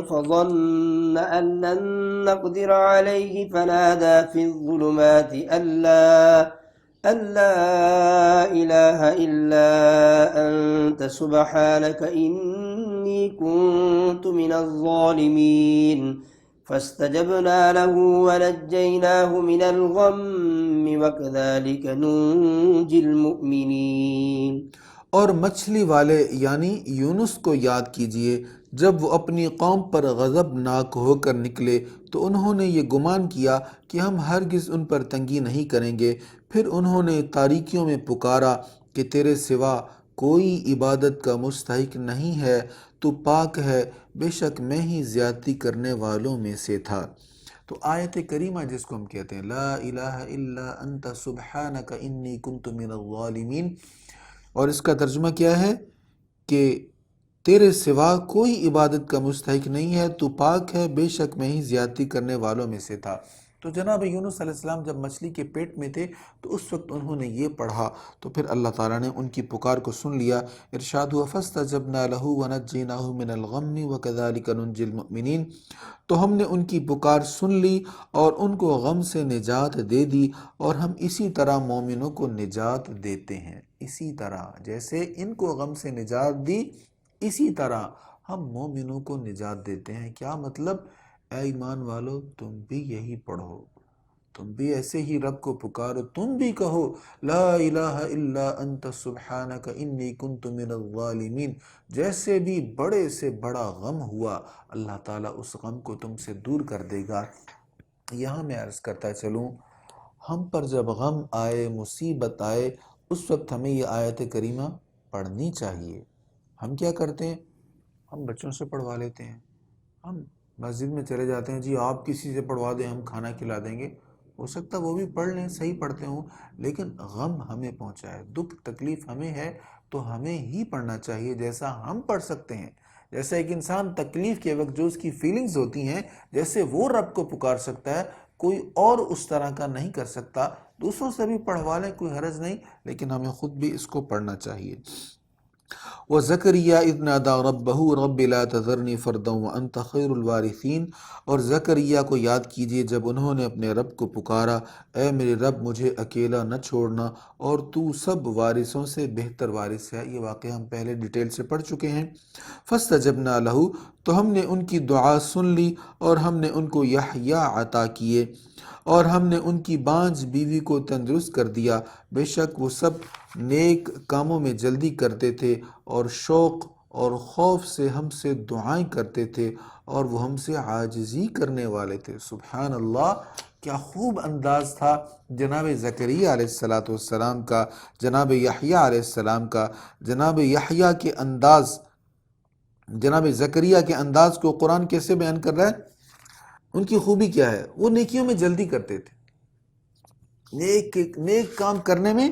فَظَنَّ أَن لَّن نَّقْدِرَ عَلَيْهِ فَنَادَىٰ فِي الظُّلُمَاتِ أَن لَّا إِلَٰهَ إِلَّا أَنتَ سُبْحَانَكَ إِنِّي كُنتُ مِنَ الظَّالِمِينَ فَاسْتَجَبْنَا لَهُ وَنَجَّيْنَاهُ مِنَ الْغَمِّ وَكَذَٰلِكَ نُنجِي الْمُؤْمِنِينَ۔ اور مچھلی والے یعنی یونس کو یاد کیجئے، جب وہ اپنی قوم پر غضبناک ہو کر نکلے تو انہوں نے یہ گمان کیا کہ ہم ہرگز ان پر تنگی نہیں کریں گے۔ پھر انہوں نے تاریکیوں میں پکارا کہ تیرے سوا کوئی عبادت کا مستحق نہیں ہے، تو پاک ہے، بے شک میں ہی زیادتی کرنے والوں میں سے تھا۔ تو آیت کریمہ جس کو ہم کہتے ہیں لا الہ الا انت سبحانک انی کنت من الظالمین، اور اس کا ترجمہ کیا ہے کہ تیرے سوا کوئی عبادت کا مستحق نہیں ہے، تو پاک ہے، بے شک میں ہی زیادتی کرنے والوں میں سے تھا۔ تو تو جناب یونس علیہ السلام جب مچھلی کے پیٹ میں تھے تو اس وقت انہوں نے یہ پڑھا، تو پھر اللہ تعالیٰ نے ان کی پکار کو سن لیا۔ ارشاد ہوا فَاسْتَجَبْنَا لَهُ وَنَجَّيْنَاهُ مِنَ الْغَمِّ وَكَذَلِكَ نُنْجِي الْمُؤْمِنِينَ، تو ہم نے ان کی پکار سن لی اور ان کو غم سے نجات دے دی، اور ہم اسی طرح مومنوں کو نجات دیتے ہیں۔ اسی طرح جیسے ان کو غم سے نجات دی، اسی طرح ہم مومنوں کو نجات دیتے ہیں۔ کیا مطلب؟ اے ایمان والو، تم بھی یہی پڑھو، تم بھی ایسے ہی رب کو پکارو، تم بھی کہو لا الہ الا انت سبحانک انی کنت من الظالمین۔ جیسے بھی بڑے سے بڑا غم ہوا، اللہ تعالیٰ اس غم کو تم سے دور کر دے گا۔ یہاں میں عرض کرتا چلوں، ہم پر جب غم آئے، مصیبت آئے، اس وقت ہمیں یہ آیت کریمہ پڑھنی چاہیے۔ ہم کیا کرتے ہیں؟ ہم بچوں سے پڑھوا لیتے ہیں، ہم مسجد میں چلے جاتے ہیں، جی آپ کسی سے پڑھوا دیں، ہم کھانا کھلا دیں گے۔ ہو سکتا ہے وہ بھی پڑھ لیں، صحیح پڑھتے ہوں، لیکن غم ہمیں پہنچا ہے، دکھ تکلیف ہمیں ہے، تو ہمیں ہی پڑھنا چاہیے جیسا ہم پڑھ سکتے ہیں۔ جیسا ایک انسان تکلیف کے وقت جو اس کی فیلنگز ہوتی ہیں، جیسے وہ رب کو پکار سکتا ہے، کوئی اور اس طرح کا نہیں کر سکتا۔ دوسروں سے بھی پڑھوا لیں، کوئی حرج نہیں، لیکن ہمیں خود بھی اس کو پڑھنا چاہیے۔ وَزَكَرِيَّا إِذْ نَادَىٰ رَبَّهُ رَبِّ لَا تَذَرْنِي فَرْدًا وَأَنْتَ خَيْرُ الْوَارِثِينَ، اور زکریا کو یاد کیجئے جب انہوں نے اپنے رب کو پکارا، اے میرے رب مجھے اکیلا نہ چھوڑنا، اور تو سب وارثوں سے بہتر وارث ہے۔ یہ واقعہ ہم پہلے ڈیٹیل سے پڑھ چکے ہیں۔ فَاسْتَجَبْنَا لَهُ، تو ہم نے ان کی دعا سن لی، اور ہم نے ان کو یحییٰ عطا کیے، اور ہم نے ان کی بانجھ بیوی کو تندرست کر دیا۔ بے شک وہ سب نیک کاموں میں جلدی کرتے تھے، اور شوق اور خوف سے ہم سے دعائیں کرتے تھے، اور وہ ہم سے عاجزی کرنے والے تھے۔ سبحان اللہ، کیا خوب انداز تھا جناب زکریا علیہ السلام کا، جناب یحییٰ علیہ السلام کا۔ جناب یحییٰ کے انداز، جناب زکریا کے انداز کو قرآن کیسے بیان کر رہا ہے؟ ان کی خوبی کیا ہے؟ وہ نیکیوں میں جلدی کرتے تھے، نیک کام کرنے میں،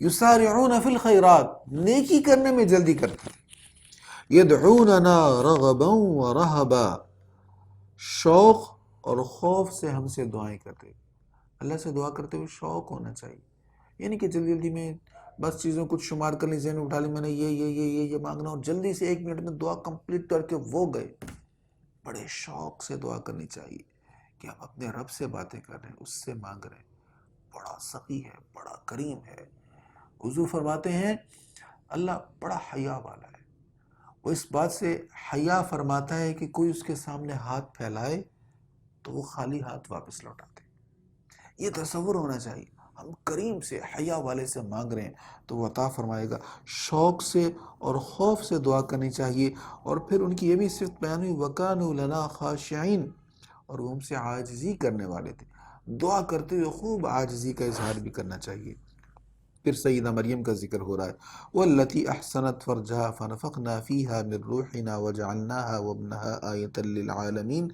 یسارعون فی الخیرات، نیکی کرنے میں جلدی کرتے، یدعوننا رغبا ورہبا، شوق اور خوف سے ہم سے دعائیں کرتے۔ اللہ سے دعا کرتے ہوئے شوق ہونا چاہیے، یعنی کہ جلدی جلدی میں بس چیزوں کو شمار کر لی، ذہن میں اٹھا لی، میں نے یہ مانگنا، اور جلدی سے 1 منٹ میں دعا کمپلیٹ کر کے وہ گئے۔ بڑے شوق سے دعا کرنی چاہیے کہ ہم اپنے رب سے باتیں کر رہے ہیں، اس سے مانگ رہے ہیں۔ بڑا سخی ہے، بڑا کریم ہے۔ حضور فرماتے ہیں اللہ بڑا حیا والا ہے، وہ اس بات سے حیا فرماتا ہے کہ کوئی اس کے سامنے ہاتھ پھیلائے تو وہ خالی ہاتھ واپس لوٹاتے۔ یہ تصور ہونا چاہیے، ہم کریم سے، حیا والے سے مانگ رہے ہیں تو وہ عطا فرمائے گا۔ شوق سے اور خوف سے دعا کرنی چاہیے، اور پھر ان کی یہ بھی صفت بیان ہوئی وَكَانُوا لَنَا خَاشِعِينَ، اور وہ ہم سے عاجزی کرنے والے تھے۔ دعا کرتے ہوئے خوب عاجزی کا اظہار بھی کرنا چاہیے۔ پھر سیدہ مریم کا ذکر ہو رہا ہے، وَالَّتِي أَحْسَنَتْ فَرْجَهَا فَنَفَخْنَا فِيهَا مِنْ رُوحِنَا وَجَعَلْنَاهَا وَابْنَهَا آيَةً لِلْعَالَمِينَ،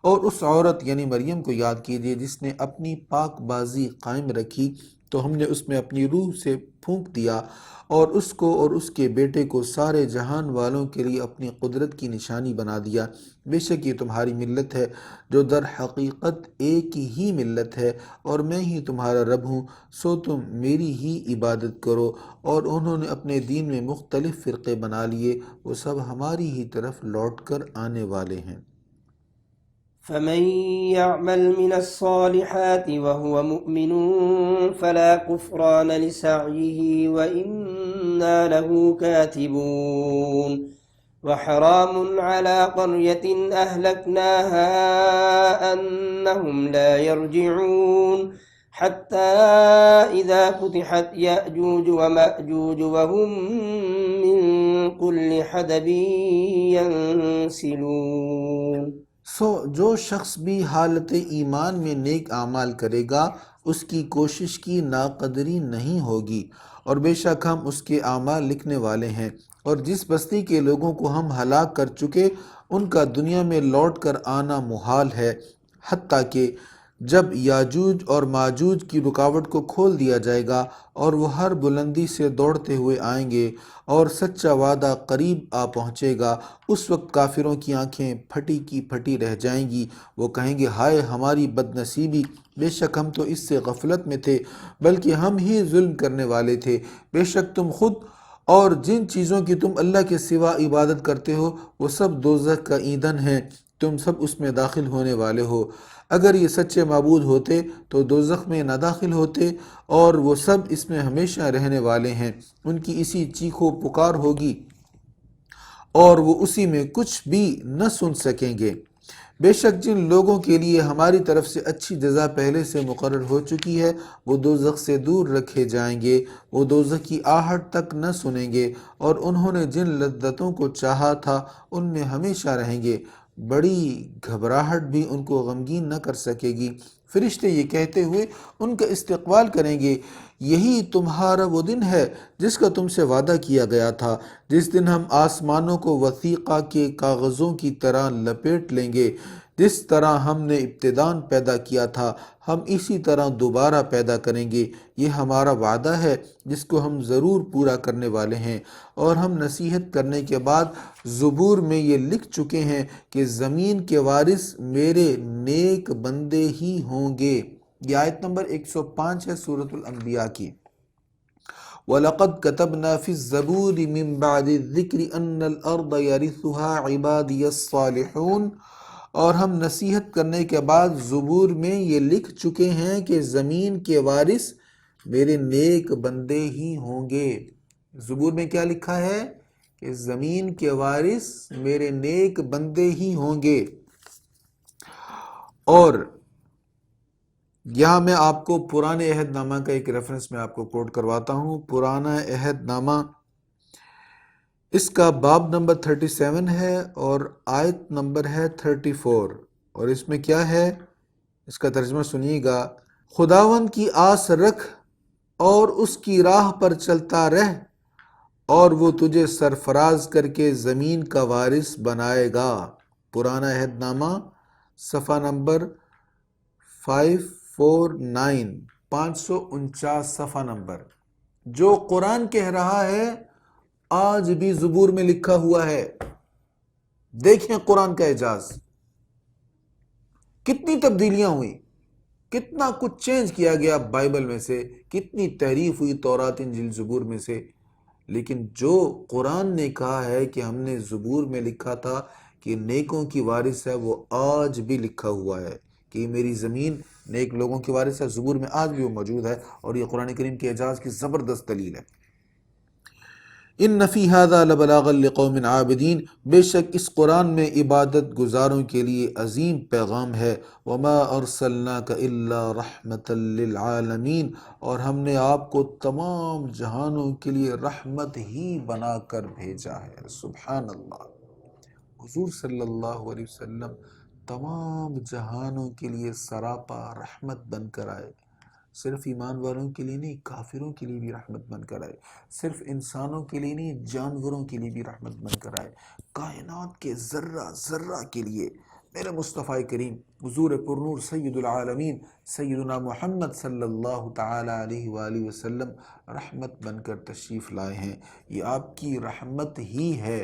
اور اس عورت یعنی مریم کو یاد کیجئے جس نے اپنی پاک بازی قائم رکھی، تو ہم نے اس میں اپنی روح سے پھونک دیا، اور اس کو اور اس کے بیٹے کو سارے جہان والوں کے لیے اپنی قدرت کی نشانی بنا دیا۔ بے شک یہ تمہاری ملت ہے جو در حقیقت ایک ہی ملت ہے، اور میں ہی تمہارا رب ہوں، سو تم میری ہی عبادت کرو۔ اور انہوں نے اپنے دین میں مختلف فرقے بنا لیے، وہ سب ہماری ہی طرف لوٹ کر آنے والے ہیں۔ فمن يعمل من الصالحات وهو مؤمن فلا كفران لسعيه وإنا له كاتبون وحرام على قرية أهلكناها أنهم لا يرجعون حتى إذا فتحت يأجوج ومأجوج وهم من كل حدب ينسلون۔ جو شخص بھی حالت ایمان میں نیک اعمال کرے گا اس کی کوشش کی ناقدری نہیں ہوگی، اور بے شک ہم اس کے اعمال لکھنے والے ہیں۔ اور جس بستی کے لوگوں کو ہم ہلاک کر چکے ان کا دنیا میں لوٹ کر آنا محال ہے، حتیٰ کہ جب یاجوج اور ماجوج کی رکاوٹ کو کھول دیا جائے گا اور وہ ہر بلندی سے دوڑتے ہوئے آئیں گے اور سچا وعدہ قریب آ پہنچے گا، اس وقت کافروں کی آنکھیں پھٹی کی پھٹی رہ جائیں گی۔ وہ کہیں گے ہائے ہماری بد نصیبی، بے شک ہم تو اس سے غفلت میں تھے، بلکہ ہم ہی ظلم کرنے والے تھے۔ بے شک تم خود اور جن چیزوں کی تم اللہ کے سوا عبادت کرتے ہو وہ سب دوزخ کا ایندھن ہیں، تم سب اس میں داخل ہونے والے ہو۔ اگر یہ سچے معبود ہوتے تو دوزخ میں نہ داخل ہوتے، اور وہ سب اس میں ہمیشہ رہنے والے ہیں۔ ان کی اسی چیخ و پکار ہوگی اور وہ اسی میں کچھ بھی نہ سن سکیں گے۔ بے شک جن لوگوں کے لیے ہماری طرف سے اچھی جزا پہلے سے مقرر ہو چکی ہے وہ دوزخ سے دور رکھے جائیں گے، وہ دوزخ کی آہٹ تک نہ سنیں گے، اور انہوں نے جن لذتوں کو چاہا تھا ان میں ہمیشہ رہیں گے۔ بڑی گھبراہٹ بھی ان کو غمگین نہ کر سکے گی۔ فرشتے یہ کہتے ہوئے ان کا استقبال کریں گے، یہی تمہارا وہ دن ہے جس کا تم سے وعدہ کیا گیا تھا، جس دن ہم آسمانوں کو وثیقہ کے کاغذوں کی طرح لپیٹ لیں گے۔ جس طرح ہم نے ابتداءً پیدا کیا تھا ہم اسی طرح دوبارہ پیدا کریں گے، یہ ہمارا وعدہ ہے جس کو ہم ضرور پورا کرنے والے ہیں۔ اور ہم نصیحت کرنے کے بعد زبور میں یہ لکھ چکے ہیں کہ زمین کے وارث میرے نیک بندے ہی ہوں گے۔ یہ آیت نمبر 105 ہے سورۃ الانبیاء کی۔ وَلَقَدْ كَتَبْنَا فِي الزَّبُورِ مِن بَعْدِ الذِّكْرِ أَنَّ الْأَرْضَ يَرِثُهَا عِبَادِيَ الصَّالِحُونَ، اور ہم نصیحت کرنے کے بعد زبور میں یہ لکھ چکے ہیں کہ زمین کے وارث میرے نیک بندے ہی ہوں گے۔ زبور میں کیا لکھا ہے کہ زمین کے وارث میرے نیک بندے ہی ہوں گے۔ اور یہاں میں آپ کو پرانے عہد نامہ کا ایک ریفرنس میں آپ کو کوٹ کرواتا ہوں۔ پرانا عہد نامہ، اس کا باب نمبر 37 ہے اور آیت نمبر ہے 34، اور اس میں کیا ہے، اس کا ترجمہ سنیے گا۔ خداوند کی آس رکھ اور اس کی راہ پر چلتا رہ، اور وہ تجھے سرفراز کر کے زمین کا وارث بنائے گا۔ پرانا عہد نامہ صفحہ نمبر 549، 549 صفحہ نمبر۔ جو قرآن کہہ رہا ہے آج بھی زبور میں لکھا ہوا ہے۔ دیکھیں قرآن کا اعجاز، کتنی تبدیلیاں ہوئی، کتنا کچھ چینج کیا گیا بائبل میں سے، کتنی تحریف ہوئی تورات انجیل زبور میں سے، لیکن جو قرآن نے کہا ہے کہ ہم نے زبور میں لکھا تھا کہ نیکوں کی وارث ہے، وہ آج بھی لکھا ہوا ہے کہ میری زمین نیک لوگوں کی وارث ہے۔ زبور میں آج بھی وہ موجود ہے، اور یہ قرآن کریم کے اعجاز کی زبردست دلیل ہے۔ ان فی ھذا لبلاغا لقوم عابدین، بے شک اس قرآن میں عبادت گزاروں کے لیے عظیم پیغام ہے۔ وما ارسلناک الا رحمتا للعالمین، اور ہم نے آپ کو تمام جہانوں کے لیے رحمت ہی بنا کر بھیجا ہے۔ سبحان اللہ، حضور صلی اللہ علیہ وسلم تمام جہانوں کے لیے سراپا رحمت بن کر آئے۔ صرف ایمان والوں کے لیے نہیں، کافروں کے لیے بھی رحمت بن کر آئے۔ صرف انسانوں کے لیے نہیں، جانوروں کے لیے بھی رحمت بن کر آئے۔ کائنات کے ذرہ ذرہ کے لیے میرے مصطفیٰ کریم حضور پرنور سید العالمین سیدنا محمد صلی اللہ تعالی علیہ وآلہ وسلم رحمت بن کر تشریف لائے ہیں۔ یہ آپ کی رحمت ہی ہے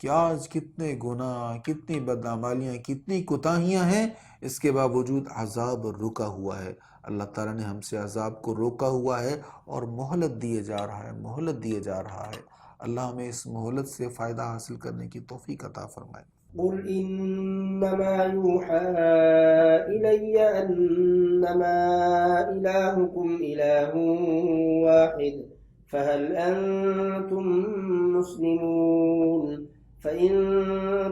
کہ آج کتنے گناہ، کتنی بدعمالیاں، کتنی کوتاہیاں ہیں، اس کے باوجود عذاب رکا ہوا ہے۔ اللہ تعالیٰ نے ہم سے عذاب کو روکا ہوا ہے اور مہلت دیے جا رہا ہے، مہلت دیے جا رہا ہے۔ اللہ ہمیں اس مہلت سے فائدہ حاصل کرنے کی توفیق عطا فرمائے۔ قل إنما يوحى إلي أنما إلهكم إله واحد فهل أنتم مسلمون فإن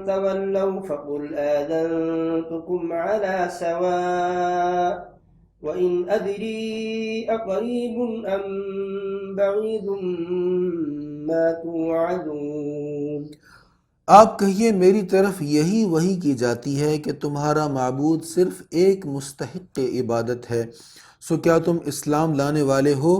تولوا فقل آذنتكم على سواء وإن أدري أقريب أم بعيد ما توعدون۔ آپ کہیے میری طرف یہی وحی کی جاتی ہے کہ تمہارا معبود صرف ایک مستحق عبادت ہے، سو کیا تم اسلام لانے والے ہو؟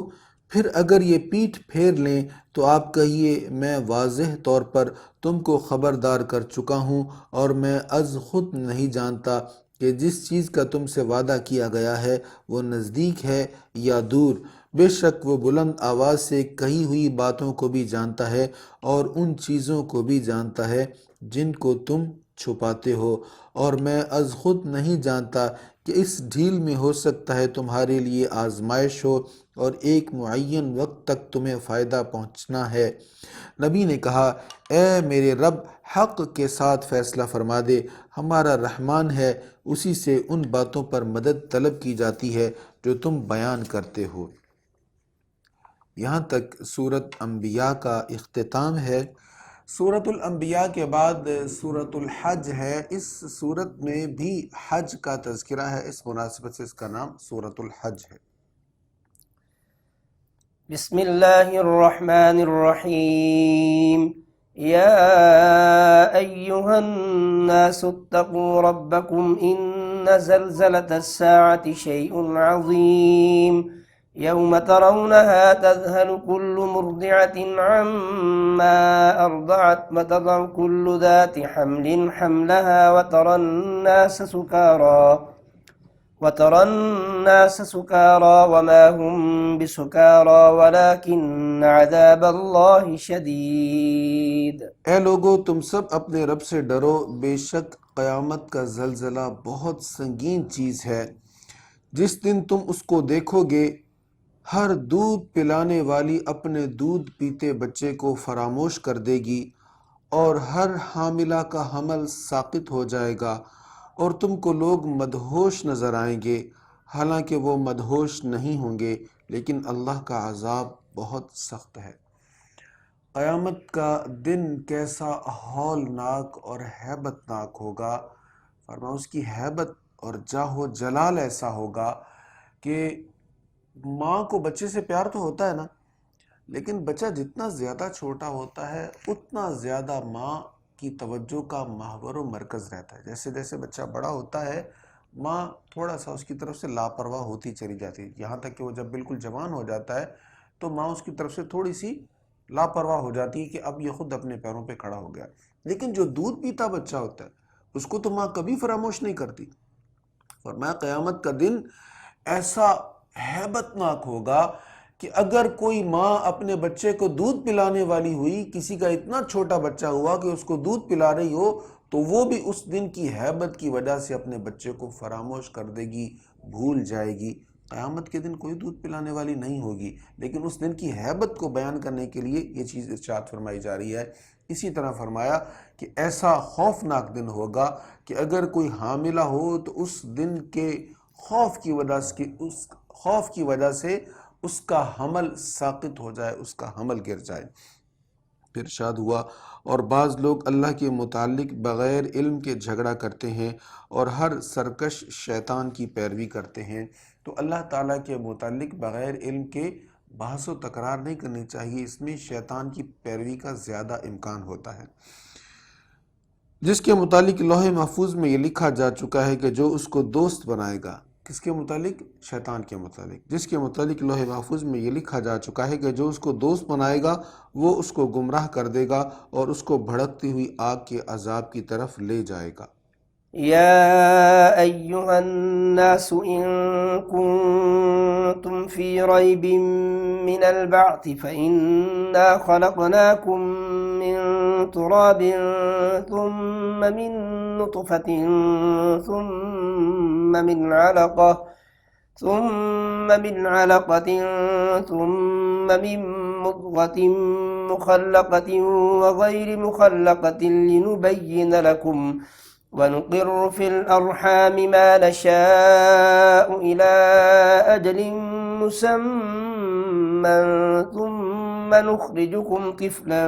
پھر اگر یہ پیٹھ پھیر لیں تو آپ کہیے میں واضح طور پر تم کو خبردار کر چکا ہوں، اور میں از خود نہیں جانتا کہ جس چیز کا تم سے وعدہ کیا گیا ہے وہ نزدیک ہے یا دور، بے شک وہ بلند آواز سے کہی ہوئی باتوں کو بھی جانتا ہے اور ان چیزوں کو بھی جانتا ہے جن کو تم چھپاتے ہو، اور میں از خود نہیں جانتا کہ اس ڈھیل میں ہو سکتا ہے تمہارے لیے آزمائش ہو اور ایک معین وقت تک تمہیں فائدہ پہنچنا ہے۔ نبی نے کہا، اے میرے رب، حق کے ساتھ فیصلہ فرما دے، ہمارا رحمان ہے، اسی سے ان باتوں پر مدد طلب کی جاتی ہے جو تم بیان کرتے ہو۔ یہاں تک سورۃ انبیاء کا اختتام ہے۔ سورۃ الانبیاء کے بعد سورۃ الحج ہے۔ اس سورت میں بھی حج کا تذکرہ ہے، اس مناسبت سے اس کا نام سورۃ الحج ہے۔ بسم اللہ الرحمن الرحیم یا ایہا الناس اتقوا ربکم ان زلزلة الساعة شیء عظیم یوم ترونها تذهل كل مرضعة عما أرضعت وتضع كل ذات حمل حملها وترى الناس سكارى وما هم بسكارى ولكن عذاب الله شدید۔ اے لوگو، تم سب اپنے رب سے ڈرو، بے شک قیامت کا زلزلہ بہت سنگین چیز ہے۔ جس دن تم اس کو دیکھو گے، ہر دودھ پلانے والی اپنے دودھ پیتے بچے کو فراموش کر دے گی اور ہر حاملہ کا حمل ساقط ہو جائے گا، اور تم کو لوگ مدہوش نظر آئیں گے، حالانکہ وہ مدہوش نہیں ہوں گے، لیکن اللہ کا عذاب بہت سخت ہے۔ قیامت کا دن کیسا ہولناک اور ہیبت ناک ہوگا، فرمایا اس کی ہیبت اور جاہ و جلال ایسا ہوگا کہ ماں کو بچے سے پیار تو ہوتا ہے نا، لیکن بچہ جتنا زیادہ چھوٹا ہوتا ہے اتنا زیادہ ماں کی توجہ کا محور و مرکز رہتا ہے۔ جیسے جیسے بچہ بڑا ہوتا ہے، ماں تھوڑا سا اس کی طرف سے لاپرواہ ہوتی چلی جاتی ہے، یہاں تک کہ وہ جب بالکل جوان ہو جاتا ہے تو ماں اس کی طرف سے تھوڑی سی لاپرواہ ہو جاتی ہے کہ اب یہ خود اپنے پیروں پہ کھڑا ہو گیا۔ لیکن جو دودھ پیتا بچہ ہوتا ہے اس کو تو ماں کبھی فراموش نہیں کرتی۔ فرمایا قیامت کا دن ایسا ہیبت ناک ہوگا کہ اگر کوئی ماں اپنے بچے کو دودھ پلانے والی ہوئی، کسی کا اتنا چھوٹا بچہ ہوا کہ اس کو دودھ پلا رہی ہو، تو وہ بھی اس دن کی ہیبت کی وجہ سے اپنے بچے کو فراموش کر دے گی، بھول جائے گی۔ قیامت کے دن کوئی دودھ پلانے والی نہیں ہوگی، لیکن اس دن کی ہیبت کو بیان کرنے کے لیے یہ چیز ارشاد فرمائی جا رہی ہے۔ اسی طرح فرمایا کہ ایسا خوفناک دن ہوگا کہ اگر کوئی حاملہ ہو تو اس دن کے خوف کی وجہ سے اس کا حمل ساقط ہو جائے، اس کا حمل گر جائے۔ پھر ارشاد ہوا، اور بعض لوگ اللہ کے متعلق بغیر علم کے جھگڑا کرتے ہیں اور ہر سرکش شیطان کی پیروی کرتے ہیں۔ تو اللہ تعالیٰ کے متعلق بغیر علم کے بحث و تکرار نہیں کرنی چاہیے، اس میں شیطان کی پیروی کا زیادہ امکان ہوتا ہے۔ جس کے متعلق لوح محفوظ میں یہ لکھا جا چکا ہے کہ جو اس کو دوست بنائے گا، کس کے متعلق؟ شیطان کے متعلق۔ جس کے متعلق لوح محفوظ میں یہ لکھا جا چکا ہے کہ جو اس کو دوست بنائے گا وہ اس کو گمراہ کر دے گا اور اس کو بھڑکتی ہوئی آگ کے عذاب کی طرف لے جائے گا۔ يا أيها الناس إن كنتم في ريب من البعث فإنا خلقناكم من تراب ثم من نطفة ثم من علقة ثم من مضغة مخلقة وغير مخلقة لنبين لكم ونقر في الأرحام ما نشاء إلى أجل مسمى ثم نخرجكم طفلا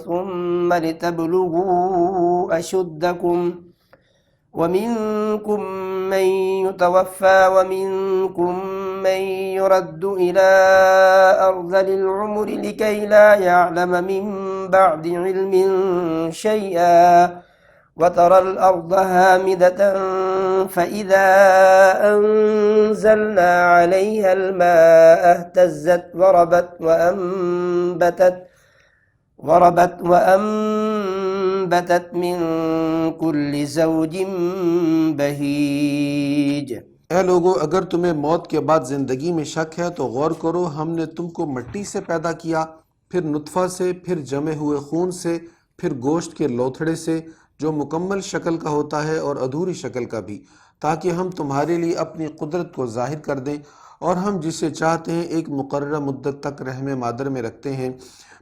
ثم لتبلغوا أشدكم ومنكم من يتوفى ومنكم من يرد إلى أرذل العمر لكي لا يعلم من بعد علم شيئا وترى الأرض هامدة فإذا أنزلنا عليها الماء اهتزت وربت وأنبتت فأنبتت من كل زوج بهيج۔ اے لوگو، اگر تمہیں موت کے بعد زندگی میں شک ہے تو غور کرو، ہم نے تم کو مٹی سے پیدا کیا، پھر نطفہ سے، پھر جمے ہوئے خون سے، پھر گوشت کے لوتھڑے سے، جو مکمل شکل کا ہوتا ہے اور ادھوری شکل کا بھی، تاکہ ہم تمہارے لیے اپنی قدرت کو ظاہر کر دیں، اور ہم جسے چاہتے ہیں ایک مقررہ مدت تک رحم مادر میں رکھتے ہیں،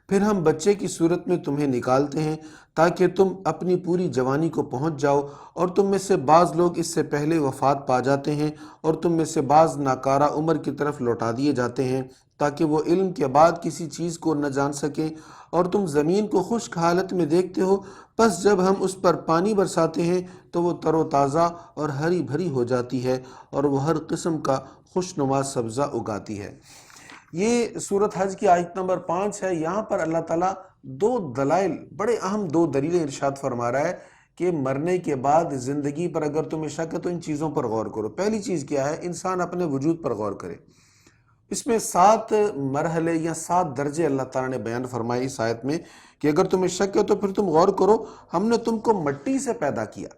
پھر ہم بچے کی صورت میں تمہیں نکالتے ہیں تاکہ تم اپنی پوری جوانی کو پہنچ جاؤ، اور تم میں سے بعض لوگ اس سے پہلے وفات پا جاتے ہیں، اور تم میں سے بعض ناکارہ عمر کی طرف لوٹا دیے جاتے ہیں تاکہ وہ علم کے بعد کسی چیز کو نہ جان سکیں، اور تم زمین کو خشک حالت میں دیکھتے ہو، پس جب ہم اس پر پانی برساتے ہیں تو وہ تر و تازہ اور ہری بھری ہو جاتی ہے، اور وہ ہر قسم کا خوشنما سبزہ اگاتی ہے۔ یہ سورۃ حج کی آیت نمبر 5 ہے۔ یہاں پر اللہ تعالیٰ دو دلائل، بڑے اہم دو دلیلیں ارشاد فرما رہا ہے کہ مرنے کے بعد زندگی پر اگر تمہیں شک ہے تو ان چیزوں پر غور کرو۔ پہلی چیز کیا ہے؟ انسان اپنے وجود پر غور کرے۔ اس میں 7 مرحلے یا 7 درجے اللہ تعالیٰ نے بیان فرمائے اس آیت میں کہ اگر تمہیں شک ہے تو پھر تم غور کرو، ہم نے تم کو مٹی سے پیدا کیا،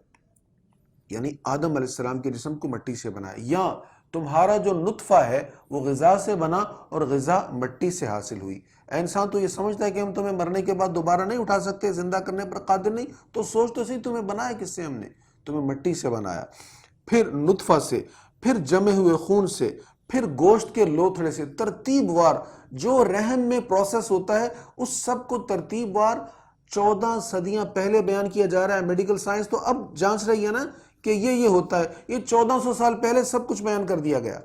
یعنی آدم علیہ السلام کے جسم کو مٹی سے بنایا، یا تمہارا جو نطفہ ہے وہ غذا سے بنا اور غذا مٹی سے حاصل ہوئی۔ اے انسان، تو یہ سمجھتا ہے کہ ہم تمہیں مرنے کے بعد دوبارہ نہیں اٹھا سکتے، زندہ کرنے پر قادر نہیں؟ تو سوچ تو صحیح، تمہیں بنایا کس سے؟ ہم نے تمہیں مٹی سے بنایا، پھر نطفہ سے، پھر جمے ہوئے خون سے، پھر گوشت کے لوتھڑے سے، ترتیب وار جو رحم میں پروسیس ہوتا ہے اس سب کو ترتیب وار 14 صدیاں پہلے بیان کیا جا رہا ہے۔ میڈیکل سائنس تو اب جانچ رہی ہے نا کہ یہ ہوتا ہے، یہ 1400 سال پہلے سب کچھ بیان کر دیا گیا۔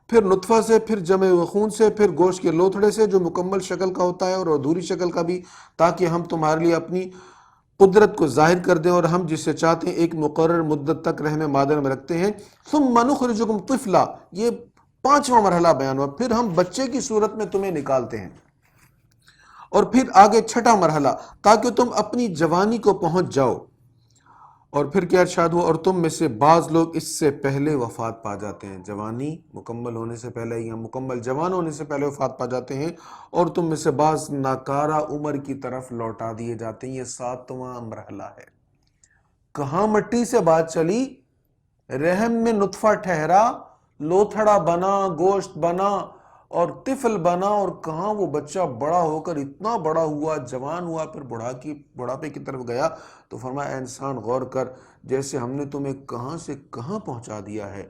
پھر نطفہ سے، پھر جمے ہوئے خون سے، پھر گوشت کے لوتھڑے سے جو مکمل شکل کا ہوتا ہے اور ادھوری شکل کا بھی، تاکہ ہم تمہارے لیے اپنی قدرت کو ظاہر کر دیں، اور ہم جسے چاہتے ہیں ایک مقرر مدت تک رحم مادر میں رکھتے ہیں۔ ثم نخرجکم طفلا، یہ 5واں مرحلہ بیان ہوا، پھر ہم بچے کی صورت میں تمہیں نکالتے ہیں، اور پھر آگے 6واں مرحلہ تاکہ تم اپنی جوانی کو پہنچ جاؤ، اور پھر کیا ارشاد ہوا؟ اور تم میں سے بعض لوگ اس سے پہلے وفات پا جاتے ہیں، جوانی مکمل ہونے سے پہلے یا مکمل جوان ہونے سے پہلے وفات پا جاتے ہیں، اور تم میں سے بعض ناکارہ عمر کی طرف لوٹا دیے جاتے ہیں۔ یہ 7واں مرحلہ ہے۔ کہاں مٹی سے بات چلی، رحم میں نطفہ ٹھہرا، لوتھڑا بنا، گوشت بنا اور طفل بنا، اور کہاں وہ بچہ بڑا ہو کر اتنا بڑا ہوا، جوان ہوا، پھر بڑھاپے کی طرف گیا۔ تو فرمایا، اے انسان غور کر، جیسے ہم نے تمہیں کہاں سے کہاں پہنچا دیا ہے،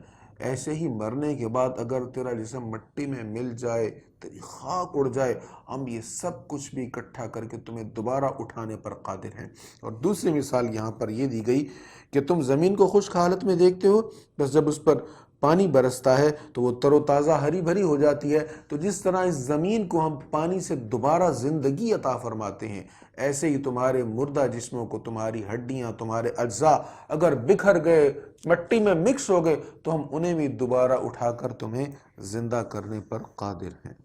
ایسے ہی مرنے کے بعد اگر تیرا جسم مٹی میں مل جائے، تیری خاک اڑ جائے، ہم یہ سب کچھ بھی اکٹھا کر کے تمہیں دوبارہ اٹھانے پر قادر ہیں۔ اور دوسری مثال یہاں پر یہ دی گئی کہ تم زمین کو خشک حالت میں دیکھتے ہو، بس جب اس پر پانی برستا ہے تو وہ تر و تازہ ہری بھری ہو جاتی ہے۔ تو جس طرح اس زمین کو ہم پانی سے دوبارہ زندگی عطا فرماتے ہیں، ایسے ہی تمہارے مردہ جسموں کو، تمہاری ہڈیاں، تمہارے اجزاء اگر بکھر گئے، مٹی میں مکس ہو گئے، تو ہم انہیں بھی دوبارہ اٹھا کر تمہیں زندہ کرنے پر قادر ہیں۔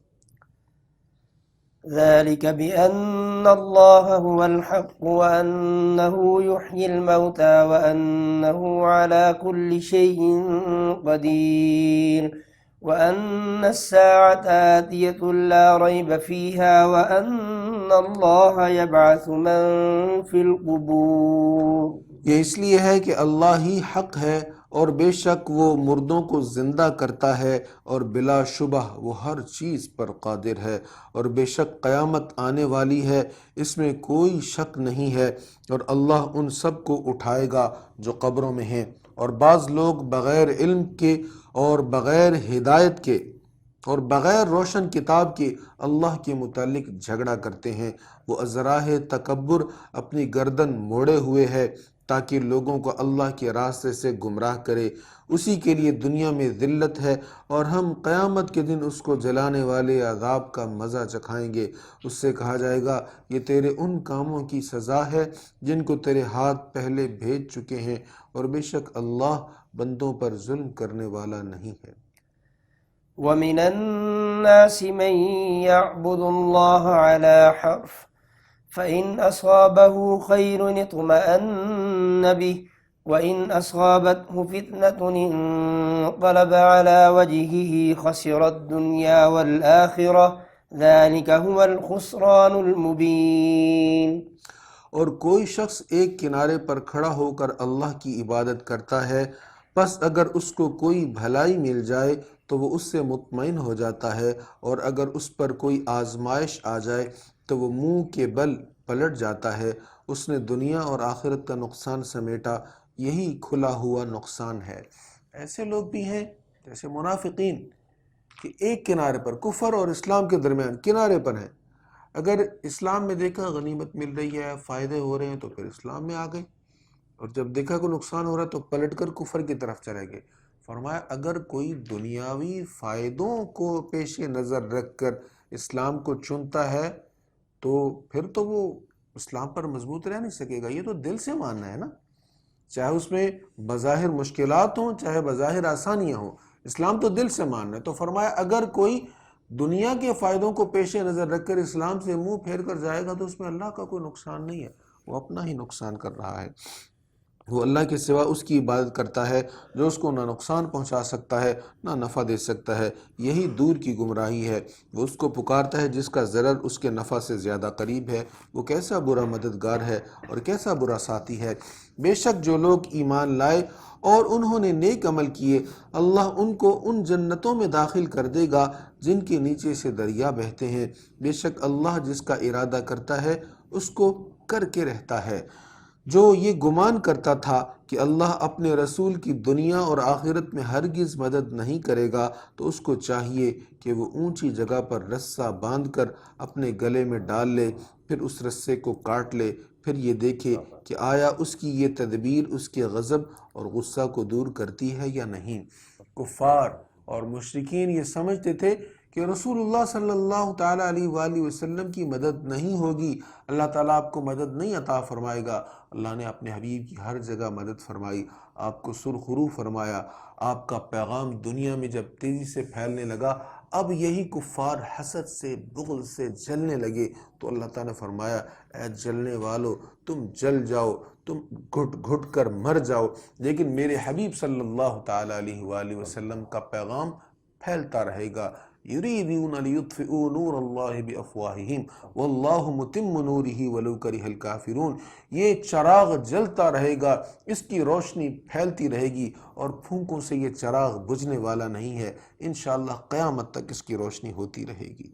ذلك بأن الله هو الحق وأنه يحيي الموتى وأنه على كل شيء قدير وأن الساعة آتية لا ريب فيها وأن الله يبعث من في القبور۔ یہ اس لیے ہے کہ اللہ ہی حق ہے، اور بے شک وہ مردوں کو زندہ کرتا ہے، اور بلا شبہ وہ ہر چیز پر قادر ہے، اور بے شک قیامت آنے والی ہے، اس میں کوئی شک نہیں ہے، اور اللہ ان سب کو اٹھائے گا جو قبروں میں ہیں۔ اور بعض لوگ بغیر علم کے اور بغیر ہدایت کے اور بغیر روشن کتاب کے اللہ کے متعلق جھگڑا کرتے ہیں۔ وہ ازراہ تکبر اپنی گردن موڑے ہوئے ہے تاکہ لوگوں کو اللہ کے راستے سے گمراہ کرے، اسی کے لیے دنیا میں ذلت ہے، اور ہم قیامت کے دن اس کو جلانے والے عذاب کا مزہ چکھائیں گے۔ اس سے کہا جائے گا، یہ تیرے ان کاموں کی سزا ہے جن کو تیرے ہاتھ پہلے بھیج چکے ہیں، اور بے شک اللہ بندوں پر ظلم کرنے والا نہیں ہے۔ ومن الناس من يعبد الله على حرف فإن أصابه خير اطمأن به وإن أصابته فتنة انقلب على وجهه خسر الدنيا والآخرة ذلك هو الخسران المبين۔ اور کوئی شخص ایک کنارے پر کھڑا ہو کر اللہ کی عبادت کرتا ہے، پس اگر اس کو کوئی بھلائی مل جائے تو وہ اس سے مطمئن ہو جاتا ہے، اور اگر اس پر کوئی آزمائش آ جائے تو وہ منہ کے بل پلٹ جاتا ہے۔ اس نے دنیا اور آخرت کا نقصان سمیٹا، یہی کھلا ہوا نقصان ہے۔ ایسے لوگ بھی ہیں جیسے منافقین کہ ایک کنارے پر کفر اور اسلام کے درمیان کنارے پر ہیں۔ اگر اسلام میں دیکھا غنیمت مل رہی ہے، فائدے ہو رہے ہیں تو پھر اسلام میں آ گئے، اور جب دیکھا کوئی نقصان ہو رہا ہے تو پلٹ کر کفر کی طرف چلے گئے۔ فرمایا اگر کوئی دنیاوی فائدوں کو پیش نظر رکھ کر اسلام کو چنتا ہے تو پھر تو وہ اسلام پر مضبوط رہ نہیں سکے گا۔ یہ تو دل سے ماننا ہے نا، چاہے اس میں بظاہر مشکلات ہوں چاہے بظاہر آسانیاں ہوں، اسلام تو دل سے ماننا ہے۔ تو فرمایا اگر کوئی دنیا کے فائدوں کو پیش نظر رکھ کر اسلام سے منہ پھیر کر جائے گا تو اس میں اللہ کا کوئی نقصان نہیں ہے، وہ اپنا ہی نقصان کر رہا ہے۔ وہ اللہ کے سوا اس کی عبادت کرتا ہے جو اس کو نہ نقصان پہنچا سکتا ہے نہ نفع دے سکتا ہے، یہی دور کی گمراہی ہے۔ وہ اس کو پکارتا ہے جس کا ضرر اس کے نفع سے زیادہ قریب ہے، وہ کیسا برا مددگار ہے اور کیسا برا ساتھی ہے۔ بے شک جو لوگ ایمان لائے اور انہوں نے نیک عمل کیے، اللہ ان کو ان جنتوں میں داخل کر دے گا جن کے نیچے سے دریا بہتے ہیں۔ بے شک اللہ جس کا ارادہ کرتا ہے اس کو کر کے رہتا ہے۔ جو یہ گمان کرتا تھا کہ اللہ اپنے رسول کی دنیا اور آخرت میں ہرگز مدد نہیں کرے گا، تو اس کو چاہیے کہ وہ اونچی جگہ پر رسہ باندھ کر اپنے گلے میں ڈال لے، پھر اس رسے کو کاٹ لے، پھر یہ دیکھے کہ آیا اس کی یہ تدبیر اس کے غضب اور غصہ کو دور کرتی ہے یا نہیں۔ کفار اور مشرکین یہ سمجھتے تھے کہ رسول اللہ صلی اللہ تعالیٰ علیہ وآلہ وسلم کی مدد نہیں ہوگی، اللہ تعالیٰ آپ کو مدد نہیں عطا فرمائے گا۔ اللہ نے اپنے حبیب کی ہر جگہ مدد فرمائی، آپ کو سرخرو فرمایا۔ آپ کا پیغام دنیا میں جب تیزی سے پھیلنے لگا، اب یہی کفار حسد سے بغض سے جلنے لگے، تو اللہ تعالیٰ نے فرمایا اے جلنے والو تم جل جاؤ، تم گھٹ گھٹ کر مر جاؤ، لیکن میرے حبیب صلی اللہ تعالیٰ علیہ وآلہ وسلم کا پیغام پھیلتا رہے گا۔ یریدون لیطفئوا نور اللہ بافواہہم واللہ متم نورہ ولو کرہ الکافرون۔ یہ چراغ جلتا رہے گا، اس کی روشنی پھیلتی رہے گی، اور پھونکوں سے یہ چراغ بجھنے والا نہیں ہے، انشاءاللہ قیامت تک اس کی روشنی ہوتی رہے گی۔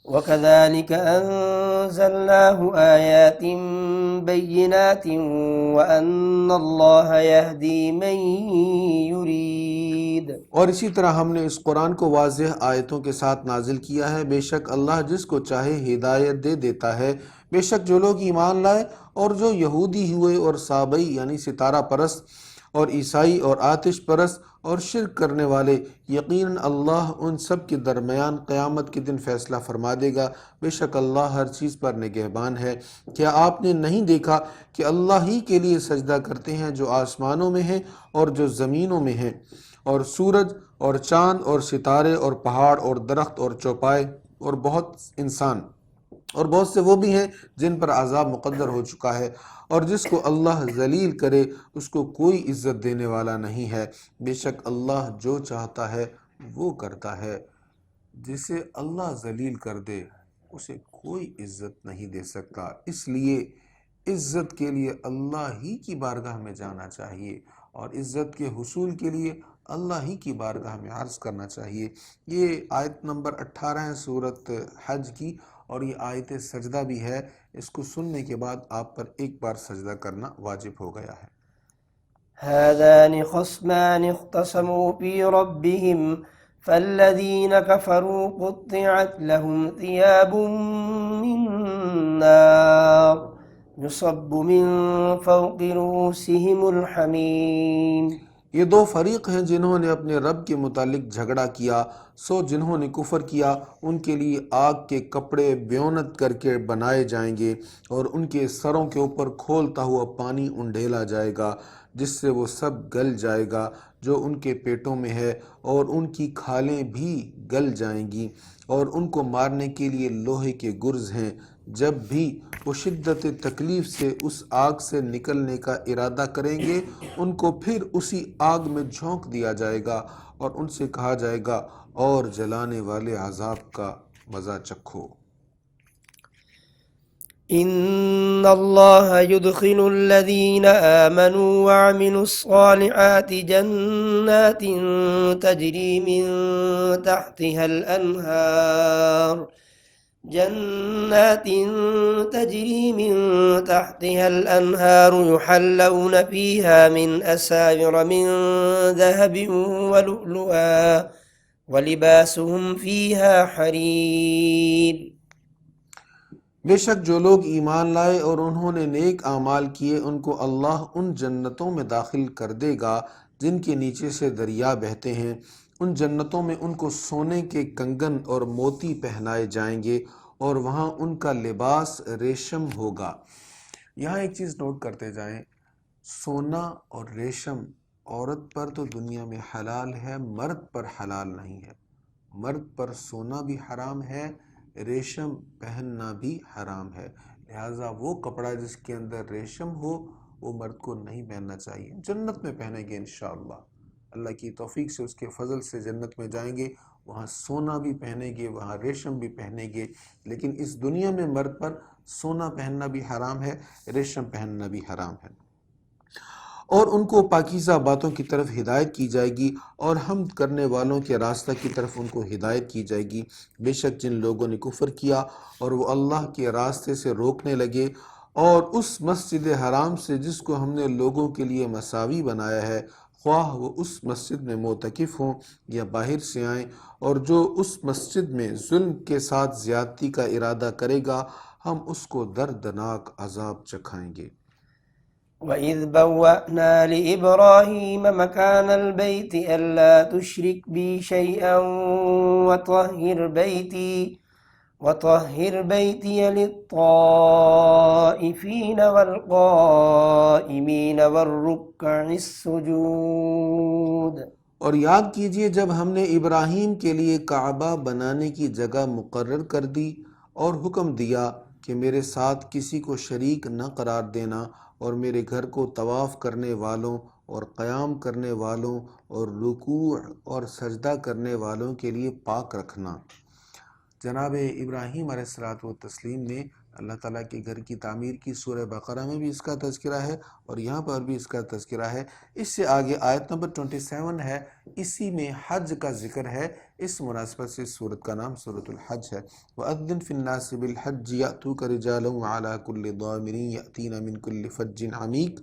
وَكَذَلِكَ أَنزَلْنَاهُ آيَاتٍ بَيِّنَاتٍ وَأَنَّ اللَّهَ يَهْدِي مَن يُرِيدُ۔ اور اسی طرح ہم نے اس قرآن کو واضح آیتوں کے ساتھ نازل کیا ہے، بے شک اللہ جس کو چاہے ہدایت دے دیتا ہے۔ بے شک جو لوگ ایمان لائے اور جو یہودی ہوئے اور صابئی یعنی ستارہ پرست اور عیسائی اور آتش پرست اور شرک کرنے والے، یقیناً اللہ ان سب کے درمیان قیامت کے دن فیصلہ فرما دے گا۔ بے شک اللہ ہر چیز پر نگہبان ہے۔ کیا آپ نے نہیں دیکھا کہ اللہ ہی کے لیے سجدہ کرتے ہیں جو آسمانوں میں ہیں اور جو زمینوں میں ہیں، اور سورج اور چاند اور ستارے اور پہاڑ اور درخت اور چوپائے اور بہت انسان، اور بہت سے وہ بھی ہیں جن پر عذاب مقدر ہو چکا ہے، اور جس کو اللہ ذلیل کرے اس کو کوئی عزت دینے والا نہیں ہے۔ بے شک اللہ جو چاہتا ہے وہ کرتا ہے، جسے اللہ ذلیل کر دے اسے کوئی عزت نہیں دے سکتا۔ اس لیے عزت کے لیے اللہ ہی کی بارگاہ میں جانا چاہیے، اور عزت کے حصول کے لیے اللہ ہی کی بارگاہ میں عرض کرنا چاہیے۔ یہ آیت نمبر 18 ہے سورۃ حج کی، اور یہ آیت سجدہ بھی ہے۔ اس کو سننے کے بعد آپ پر ایک بار سجدہ کرنا واجب ہو گیا ہے۔ هذان خصمان اختصموا في ربهم فالذين كفروا قطعت لهم ثياب من نار يصب من فوق رؤوسهم الحميم۔ یہ دو فریق ہیں جنہوں نے اپنے رب کے متعلق جھگڑا کیا، سو جنہوں نے کفر کیا ان کے لیے آگ کے کپڑے بیونت کر کے بنائے جائیں گے، اور ان کے سروں کے اوپر کھولتا ہوا پانی انڈیلا جائے گا، جس سے وہ سب گل جائے گا جو ان کے پیٹوں میں ہے، اور ان کی کھالیں بھی گل جائیں گی، اور ان کو مارنے کے لیے لوہے کے گرز ہیں۔ جب بھی وہ شدت تکلیف سے اس آگ سے نکلنے کا ارادہ کریں گے، ان کو پھر اسی آگ میں جھونک دیا جائے گا، اور ان سے کہا جائے گا اور جلانے والے عذاب کا مزہ چکھو۔ إن الله يدخل الذين آمنوا وعملوا الصالحات جنات تجري من تحتها الأنهار يحلون فيها من أساور من ذهب ولؤلؤا ولباسهم فيها حرير. بے شک جو لوگ ایمان لائے اور انہوں نے نیک اعمال کیے ان کو اللہ ان جنتوں میں داخل کر دے گا جن کے نیچے سے دریا بہتے ہیں. ان جنتوں میں ان کو سونے کے کنگن اور موتی پہنائے جائیں گے اور وہاں ان کا لباس ریشم ہوگا. یہاں ایک چیز نوٹ کرتے جائیں، سونا اور ریشم عورت پر تو دنیا میں حلال ہے، مرد پر حلال نہیں ہے. مرد پر سونا بھی حرام ہے، ریشم پہننا بھی حرام ہے. لہٰذا وہ کپڑا جس کے اندر ریشم ہو وہ مرد کو نہیں پہننا چاہیے. جنت میں پہنیں گے انشاءاللہ، اللہ کی توفیق سے اس کے فضل سے جنت میں جائیں گے، وہاں سونا بھی پہنیں گے، وہاں ریشم بھی پہنیں گے. لیکن اس دنیا میں مرد پر سونا پہننا بھی حرام ہے، ریشم پہننا بھی حرام ہے. اور ان کو پاکیزہ باتوں کی طرف ہدایت کی جائے گی اور حمد کرنے والوں کے راستہ کی طرف ان کو ہدایت کی جائے گی. بے شک جن لوگوں نے کفر کیا اور وہ اللہ کے راستے سے روکنے لگے اور اس مسجد حرام سے جس کو ہم نے لوگوں کے لیے مساوی بنایا ہے، خواہ وہ اس مسجد میں معتکف ہوں یا باہر سے آئیں، اور جو اس مسجد میں ظلم کے ساتھ زیادتی کا ارادہ کرے گا ہم اس کو دردناک عذاب چکھائیں گے. وَإِذْ بَوَّأْنَا لِإِبْرَاهِيمَ مَكَانَ الْبَيْتِ أَلَّا تُشْرِكْ بِي شَيْئًا وَطَهِّرْ بَيْتِيَ لِلطَّائِفِينَ وَالْقَائِمِينَ وَالرُّكَّعِ السُّجُودِ. اور یاد کیجئے جب ہم نے ابراہیم کے لیے کعبہ بنانے کی جگہ مقرر کر دی اور حکم دیا کہ میرے ساتھ کسی کو شریک نہ قرار دینا اور میرے گھر کو طواف کرنے والوں اور قیام کرنے والوں اور رکوع اور سجدہ کرنے والوں کے لیے پاک رکھنا. جناب ابراہیم علیہ السلام نے اللہ تعالیٰ کے گھر کی تعمیر کی. سورہ بقرہ میں بھی اس کا تذکرہ ہے اور یہاں پر بھی اس کا تذکرہ ہے. اس سے آگے آیت نمبر 27 ہے، اسی میں حج کا ذکر ہے. اس مناسبت سے سورت کا نام سورۃ الحج ہے. وَأَذِّنْ فِي النَّاسِ بِالْحَجِّ يَأْتُوكَ رِجَالًا وَعَلَى كُلِّ ضَامِرٍ يَأْتِينَ مِنْ كُلِّ فَجٍّ عَمِيقٍ.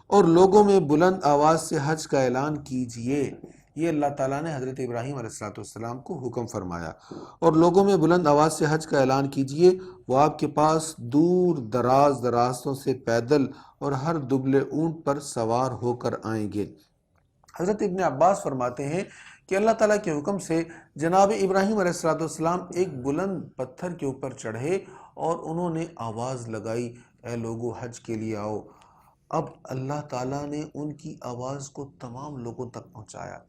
اور لوگوں میں بلند آواز سے حج کا اعلان کیجئے. یہ اللہ تعالیٰ نے حضرت ابراہیم علیہ السلام کو حکم فرمایا. اور لوگوں میں بلند آواز سے حج کا اعلان کیجئے، وہ آپ کے پاس دور دراز راستوں سے پیدل اور ہر دبلے اونٹ پر سوار ہو کر آئیں گے. حضرت ابن عباس فرماتے ہیں کہ اللہ تعالیٰ کے حکم سے جناب ابراہیم علیہ السلام ایک بلند پتھر کے اوپر چڑھے اور انہوں نے آواز لگائی، اے لوگو حج کے لیے آؤ. اب اللہ تعالیٰ نے ان کی آواز کو تمام لوگوں تک پہنچایا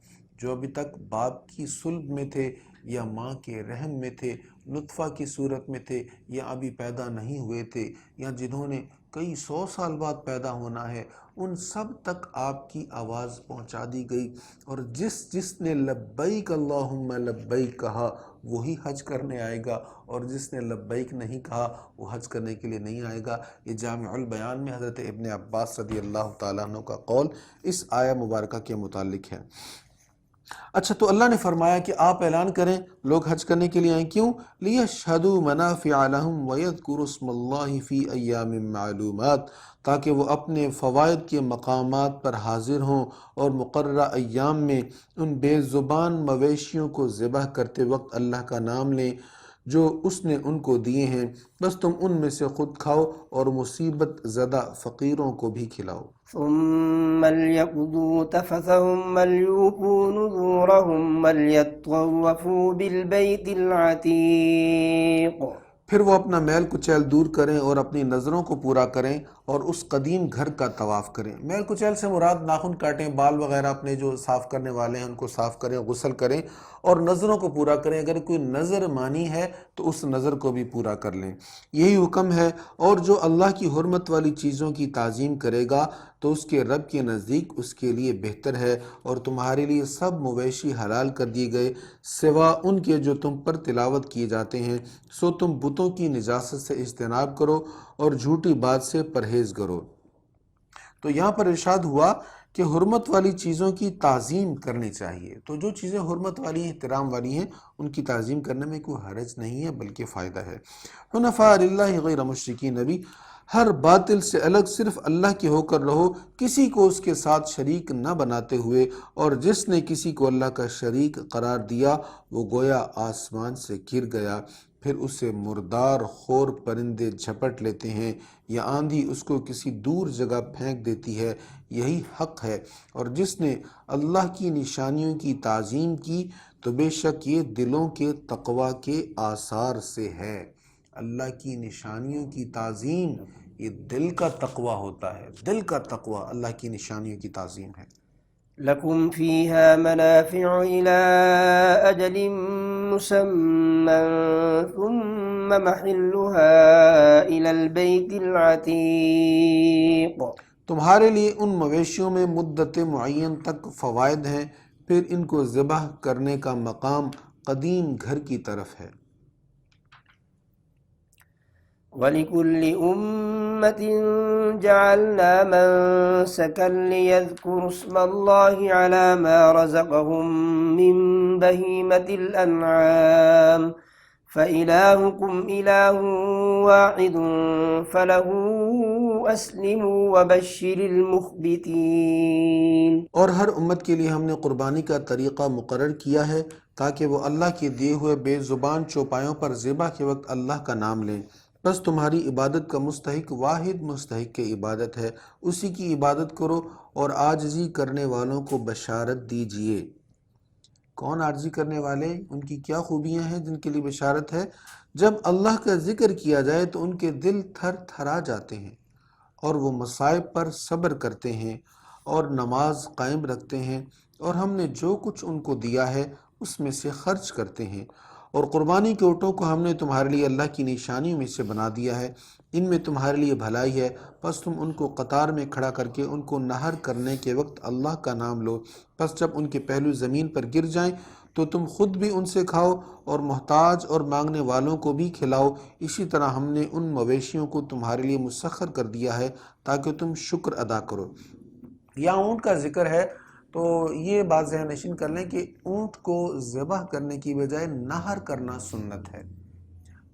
جو ابھی تک باپ کی صلب میں تھے یا ماں کے رحم میں تھے، نطفہ کی صورت میں تھے یا ابھی پیدا نہیں ہوئے تھے، یا جنہوں نے کئی 100 سال بعد پیدا ہونا ہے. ان سب تک آپ کی آواز پہنچا دی گئی. اور جس نے لبیک اللہم لبیک کہا وہی حج کرنے آئے گا، اور جس نے لبیک نہیں کہا وہ حج کرنے کے لیے نہیں آئے گا. یہ جامع البیان میں حضرت ابن عباس رضی اللہ تعالیٰ عنہ کا قول اس آیہ مبارکہ کے متعلق ہے. اچھا، تو اللہ نے فرمایا کہ آپ اعلان کریں لوگ حج کرنے کے لیے آئیں. کیوں؟ لِيَشْهَدُوا مَنَافِعَ لَهُمْ وَيَذْكُرُوا اسْمَ اللَّهِ فِي أَيَّامٍ مَّعْلُومَاتٍ، تاکہ وہ اپنے فوائد کے مقامات پر حاضر ہوں اور مقررہ ایام میں ان بے زبان مویشیوں کو ذبح کرتے وقت اللہ کا نام لیں جو اس نے ان کو دیے ہیں. بس تم ان میں سے خود کھاؤ اور مصیبت زدہ فقیروں کو بھی کھلاؤ. ثم ليقضوا تفثهم وليوفوا نذورهم وليطوفوا بالبيت العتيق. پھر وہ اپنا میل کچیل دور کریں اور اپنی نظروں کو پورا کریں اور اس قدیم گھر کا طواف کریں. میل کچیل سے مراد ناخن کاٹیں، بال وغیرہ اپنے جو صاف کرنے والے ہیں ان کو صاف کریں، غسل کریں اور نظروں کو پورا کریں. اگر کوئی نظر مانی ہے تو اس نظر کو بھی پورا کر لیں. یہی حکم ہے. اور جو اللہ کی حرمت والی چیزوں کی تعظیم کرے گا تو تو اس کے رب کے نزدیک اس کے لیے بہتر ہے، اور تمہارے لیے سب مویشی حلال کر دیے گئے سوا ان کے جو تم پر تلاوت کیے جاتے ہیں، سو تم بتوں کی نجاست سے اجتناب کرو اور جھوٹی بات سے پرہیز کرو۔ تو یہاں پر ارشاد ہوا کہ حرمت والی چیزوں کی تعظیم کرنی چاہیے، تو جو چیزیں حرمت والی ہیں، احترام والی ہیں، ان کی تعظیم کرنے میں کوئی حرج نہیں ہے بلکہ فائدہ ہے۔ حنفاء للہ غیر مشرکین، نبی ہر باطل سے الگ صرف اللہ کے ہو کر رہو، کسی کو اس کے ساتھ شریک نہ بناتے ہوئے، اور جس نے کسی کو اللہ کا شریک قرار دیا وہ گویا آسمان سے گر گیا، پھر اسے مردار خور پرندے جھپٹ لیتے ہیں یا آندھی اس کو کسی دور جگہ پھینک دیتی ہے، یہی حق ہے۔ اور جس نے اللہ کی نشانیوں کی تعظیم کی تو بے شک یہ دلوں کے تقوی کے آثار سے ہے۔ اللہ کی نشانیوں کی تعظیم یہ دل کا تقوی ہوتا ہے، دل کا تقوی اللہ کی نشانیوں کی تعظیم ہے۔ لكم فيها منافع إلى أجل مسمى ثم محلها إلى البيت العتيق۔ تمہارے لیے ان مویشیوں میں مدت معین تک فوائد ہیں، پھر ان کو ذبح کرنے کا مقام قدیم گھر کی طرف ہے۔ وَلِكُلِّ أُمَّةٍ جَعَلْنَا مَنسَكًا لِيَذْكُرُوا اسْمَ اللَّهِ عَلَى مَا رَزَقَهُم مِّن بَهِيمَةِ الْأَنْعَامِ فَإِلَٰهُكُمْ إِلَٰهٌ وَاحِدٌ فَلَهُ أَسْلِمُوا وَبَشِّرِ الْمُخْبِتِينَ۔ اور ہر امت کے لیے ہم نے قربانی کا طریقہ مقرر کیا ہے تاکہ وہ اللہ کے دیے ہوئے بے زبان چوپایوں پر ذبح کے وقت اللہ کا نام لیں۔ بس تمہاری عبادت کا مستحق واحد مستحق عبادت ہے، اسی کی عبادت کرو اور عاجزی کرنے والوں کو بشارت دیجئے۔ کون عاجزی کرنے والے؟ ان کی کیا خوبیاں ہیں جن کے لیے بشارت ہے؟ جب اللہ کا ذکر کیا جائے تو ان کے دل تھر تھرا جاتے ہیں، اور وہ مصائب پر صبر کرتے ہیں اور نماز قائم رکھتے ہیں، اور ہم نے جو کچھ ان کو دیا ہے اس میں سے خرچ کرتے ہیں۔ اور قربانی کے اونٹوں کو ہم نے تمہارے لیے اللہ کی نشانیوں میں سے بنا دیا ہے، ان میں تمہارے لیے بھلائی ہے، پس تم ان کو قطار میں کھڑا کر کے ان کو نہر کرنے کے وقت اللہ کا نام لو، پس جب ان کے پہلو زمین پر گر جائیں تو تم خود بھی ان سے کھاؤ اور محتاج اور مانگنے والوں کو بھی کھلاؤ۔ اسی طرح ہم نے ان مویشیوں کو تمہارے لیے مسخر کر دیا ہے تاکہ تم شکر ادا کرو۔ یہاں اونٹ کا ذکر ہے تو یہ بات ذہن نشین کر لیں کہ اونٹ کو ذبح کرنے کی بجائے نہر کرنا سنت ہے۔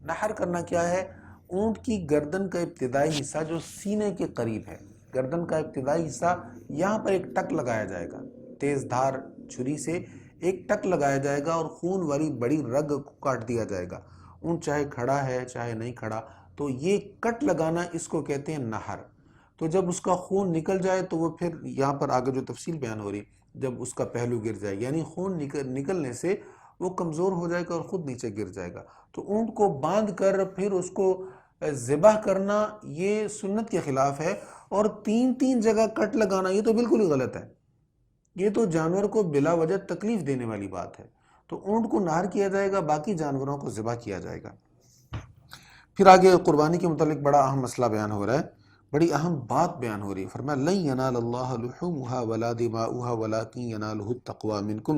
نہر کرنا کیا ہے؟ اونٹ کی گردن کا ابتدائی حصہ جو سینے کے قریب ہے، گردن کا ابتدائی حصہ، یہاں پر ایک ٹک لگایا جائے گا، تیز دھار چھری سے ایک ٹک لگایا جائے گا اور خون والی بڑی رگ کو کاٹ دیا جائے گا۔ اونٹ چاہے کھڑا ہے چاہے نہیں کھڑا، تو یہ کٹ لگانا اس کو کہتے ہیں نہر۔ تو جب اس کا خون نکل جائے تو وہ پھر یہاں پر آگے جو تفصیل بیان ہو رہی، جب اس کا پہلو گر جائے یعنی خون نکلنے سے وہ کمزور ہو جائے گا اور خود نیچے گر جائے گا، تو اونٹ کو باندھ کر پھر اس کو ذبح کرنا یہ سنت کے خلاف ہے، اور تین جگہ کٹ لگانا یہ تو بالکل ہی غلط ہے، یہ تو جانور کو بلا وجہ تکلیف دینے والی بات ہے۔ تو اونٹ کو نہر کیا جائے گا، باقی جانوروں کو ذبح کیا جائے گا۔ پھر آگے قربانی کے متعلق بڑا اہم مسئلہ بیان ہو رہا ہے، بڑی اہم بات بیان ہو رہی ہے۔ فرمایا لن ینال اللہ لحومها ولا دماؤها ولکن ینالہ التقوی منکم،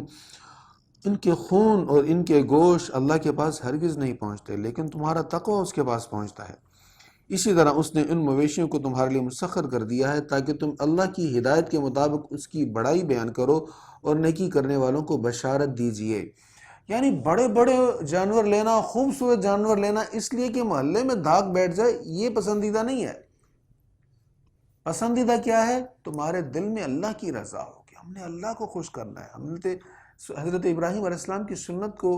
ان کے خون اور ان کے گوشت اللہ کے پاس ہرگز نہیں پہنچتے، لیکن تمہارا تقوی اس کے پاس پہنچتا ہے۔ اسی طرح اس نے ان مویشیوں کو تمہارے لیے مسخر کر دیا ہے تاکہ تم اللہ کی ہدایت کے مطابق اس کی بڑائی بیان کرو اور نیکی کرنے والوں کو بشارت دیجئے۔ یعنی بڑے بڑے جانور لینا، خوبصورت جانور لینا اس لیے کہ محلے میں دھاگ بیٹھ جائے، یہ پسندیدہ نہیں ہے۔ پسندیدہ کیا ہے؟ تمہارے دل میں اللہ کی رضا ہو کہ ہم نے اللہ کو خوش کرنا ہے، ہم نے حضرت ابراہیم علیہ السلام کی سنت کو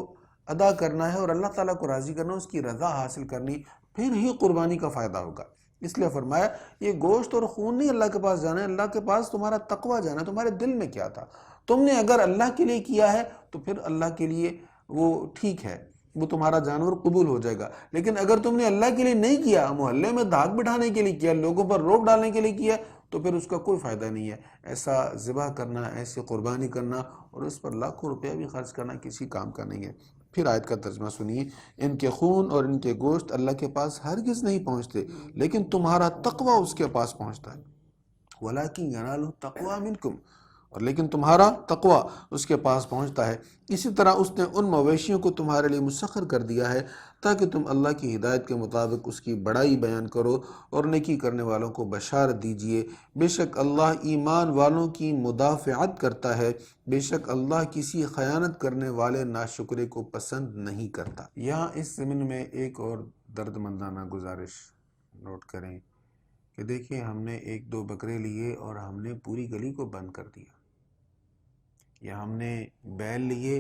ادا کرنا ہے اور اللہ تعالیٰ کو راضی کرنا، اس کی رضا حاصل کرنی، پھر ہی قربانی کا فائدہ ہوگا۔ اس لیے فرمایا یہ گوشت اور خون نہیں اللہ کے پاس جانا ہے، اللہ کے پاس تمہارا تقوی جانا ہے، تمہارے دل میں کیا تھا۔ تم نے اگر اللہ کے لیے کیا ہے تو پھر اللہ کے لیے وہ ٹھیک ہے، وہ تمہارا جانور قبول ہو جائے گا، لیکن اگر تم نے اللہ کے لیے نہیں کیا، محلے میں دھاگ بٹھانے کے لیے کیا، لوگوں پر روک ڈالنے کے لیے کیا، تو پھر اس کا کوئی فائدہ نہیں ہے۔ ایسا ذبح کرنا، ایسی قربانی کرنا اور اس پر لاکھوں روپیہ بھی خرچ کرنا کسی کام کا نہیں ہے۔ پھر آیت کا ترجمہ سنیے، ان کے خون اور ان کے گوشت اللہ کے پاس ہرگز نہیں پہنچتے، لیکن تمہارا تقوی اس کے پاس پہنچتا ہے۔ وَلَكِنْ يَنَالُهُ التَّقْوَى مِنْكُمْ، اور لیکن تمہارا تقوی اس کے پاس پہنچتا ہے۔ اسی طرح اس نے ان مویشیوں کو تمہارے لیے مسخر کر دیا ہے تاکہ تم اللہ کی ہدایت کے مطابق اس کی بڑائی بیان کرو اور نیکی کرنے والوں کو بشارت دیجئے۔ بے شک اللہ ایمان والوں کی مدافعت کرتا ہے، بے شک اللہ کسی خیانت کرنے والے ناشکرے کو پسند نہیں کرتا۔ یہاں اس ضمن میں ایک اور درد مندانہ گزارش نوٹ کریں کہ دیکھیں، ہم نے 1-2 بکرے لیے اور ہم نے پوری گلی کو بند کر دیا، یا ہم نے بیل لیے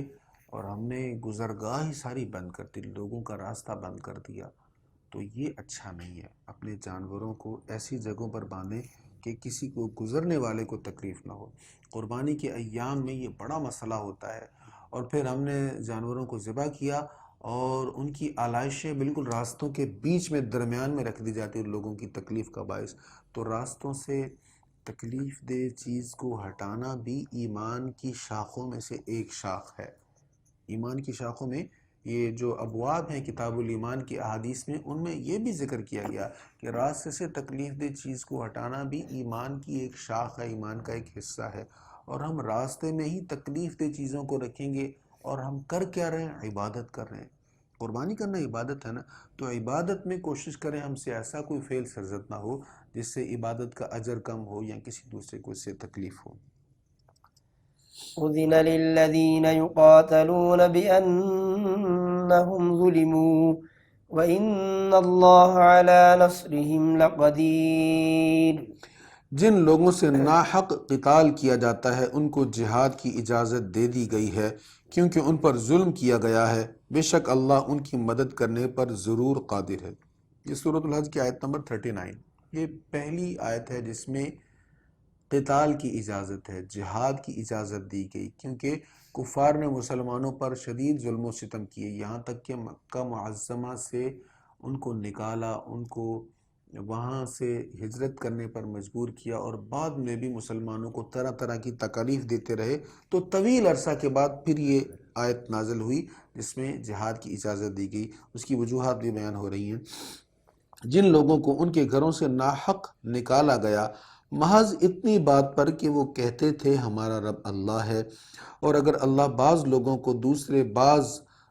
اور ہم نے گزرگاہ ہی ساری بند کر دی، لوگوں کا راستہ بند کر دیا، تو یہ اچھا نہیں ہے۔ اپنے جانوروں کو ایسی جگہوں پر باندھیں کہ کسی کو گزرنے والے کو تکلیف نہ ہو۔ قربانی کے ایام میں یہ بڑا مسئلہ ہوتا ہے، اور پھر ہم نے جانوروں کو ذبح کیا اور ان کی آلائشیں بالکل راستوں کے بیچ میں درمیان میں رکھ دی جاتی ہیں لوگوں کی تکلیف کا باعث۔ تو راستوں سے تکلیف دہ چیز کو ہٹانا بھی ایمان کی شاخوں میں سے ایک شاخ ہے۔ ایمان کی شاخوں میں یہ جو ابواب ہیں کتاب الایمان کی احادیث میں، ان میں یہ بھی ذکر کیا گیا کہ راستے سے تکلیف دہ چیز کو ہٹانا بھی ایمان کی ایک شاخ ہے، ایمان کا ایک حصہ ہے۔ اور ہم راستے میں ہی تکلیف دہ چیزوں کو رکھیں گے اور ہم کر کیا رہے ہیں؟ عبادت کر رہے ہیں۔ قربانی کرنا عبادت ہے نا، تو عبادت میں کوشش کریں ہم سے ایسا کوئی فعل سرزد نہ ہو جس سے عبادت کا اجر کم ہو یا کسی دوسرے کو اس سے تکلیف ہو۔ أذن للذين يقاتلون بأنهم ظلموا وإن الله على نصرهم لقدير۔ جن لوگوں سے ناحق قتال کیا جاتا ہے ان کو جہاد کی اجازت دے دی گئی ہے کیونکہ ان پر ظلم کیا گیا ہے، بے شک اللہ ان کی مدد کرنے پر ضرور قادر ہے۔ یہ سورۃ الحج کی آیت نمبر 39، یہ پہلی آیت ہے جس میں قتال کی اجازت ہے، جہاد کی اجازت دی گئی، کیونکہ کفار نے مسلمانوں پر شدید ظلم و ستم کیے، یہاں تک کہ مکہ معظمہ سے ان کو نکالا، ان کو وہاں سے ہجرت کرنے پر مجبور کیا، اور بعد میں بھی مسلمانوں کو طرح طرح کی تکالیف دیتے رہے۔ تو طویل عرصہ کے بعد پھر یہ آیت نازل ہوئی جس میں جہاد کی اجازت دی گئی، اس کی وجوہات بھی بیان ہو رہی ہیں۔ جن لوگوں کو ان کے گھروں سے ناحق نکالا گیا محض اتنی بات پر کہ وہ کہتے تھے ہمارا رب اللہ ہے، اور اگر اللہ بعض لوگوں کو دوسرے بعض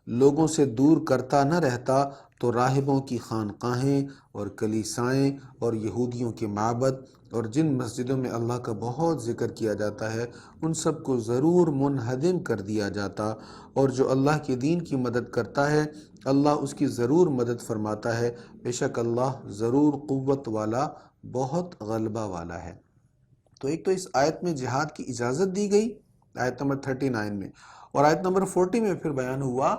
لوگوں سے دور کرتا نہ رہتا تو راہبوں کی خانقاہیں اور کلیسائیں اور یہودیوں کے معبد اور جن مسجدوں میں اللہ کا بہت ذکر کیا جاتا ہے ان سب کو ضرور منہدم کر دیا جاتا، اور جو اللہ کے دین کی مدد کرتا ہے اللہ اس کی ضرور مدد فرماتا ہے، بے شک اللہ ضرور قوت والا بہت غلبہ والا ہے۔ تو ایک تو اس آیت میں جہاد کی اجازت دی گئی آیت نمبر 39 میں، اور آیت نمبر 40 میں پھر بیان ہوا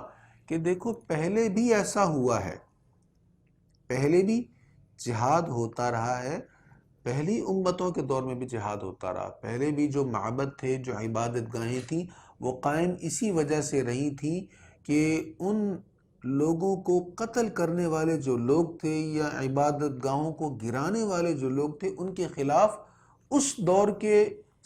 کہ دیکھو پہلے بھی ایسا ہوا ہے، پہلے بھی جہاد ہوتا رہا ہے، پہلی امتوں کے دور میں بھی جہاد ہوتا رہا، پہلے بھی جو معبد تھے، جو عبادت گاہیں تھیں، وہ قائم اسی وجہ سے رہی تھیں کہ ان لوگوں کو قتل کرنے والے جو لوگ تھے یا عبادت گاہوں کو گرانے والے جو لوگ تھے ان کے خلاف اس دور کے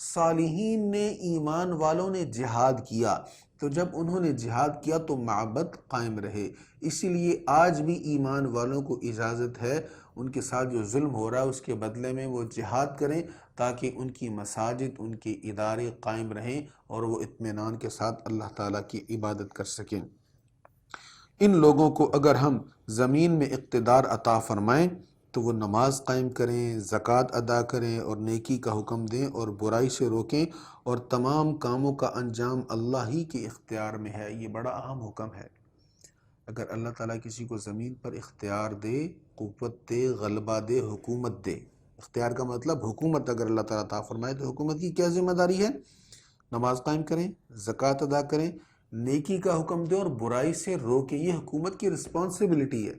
صالحین نے، ایمان والوں نے جہاد کیا۔ تو جب انہوں نے جہاد کیا تو معبد قائم رہے، اسی لیے آج بھی ایمان والوں کو اجازت ہے ان کے ساتھ جو ظلم ہو رہا ہے اس کے بدلے میں وہ جہاد کریں تاکہ ان کی مساجد، ان کے ادارے قائم رہیں اور وہ اطمینان کے ساتھ اللہ تعالیٰ کی عبادت کر سکیں۔ ان لوگوں کو اگر ہم زمین میں اقتدار عطا فرمائیں تو وہ نماز قائم کریں، زکوٰۃ ادا کریں اور نیکی کا حکم دیں اور برائی سے روکیں، اور تمام کاموں کا انجام اللہ ہی کے اختیار میں ہے۔ یہ بڑا اہم حکم ہے۔ اگر اللہ تعالیٰ کسی کو زمین پر اختیار دے، قوت دے، غلبہ دے، حکومت دے، اختیار کا مطلب حکومت اگر اللہ تعالیٰ عطا فرمائے تو حکومت کی کیا ذمہ داری ہے؟ نماز قائم کریں، زکوٰۃ ادا کریں، نیکی کا حکم دیں اور برائی سے روکیں۔ یہ حکومت کی رسپانسبلٹی ہے،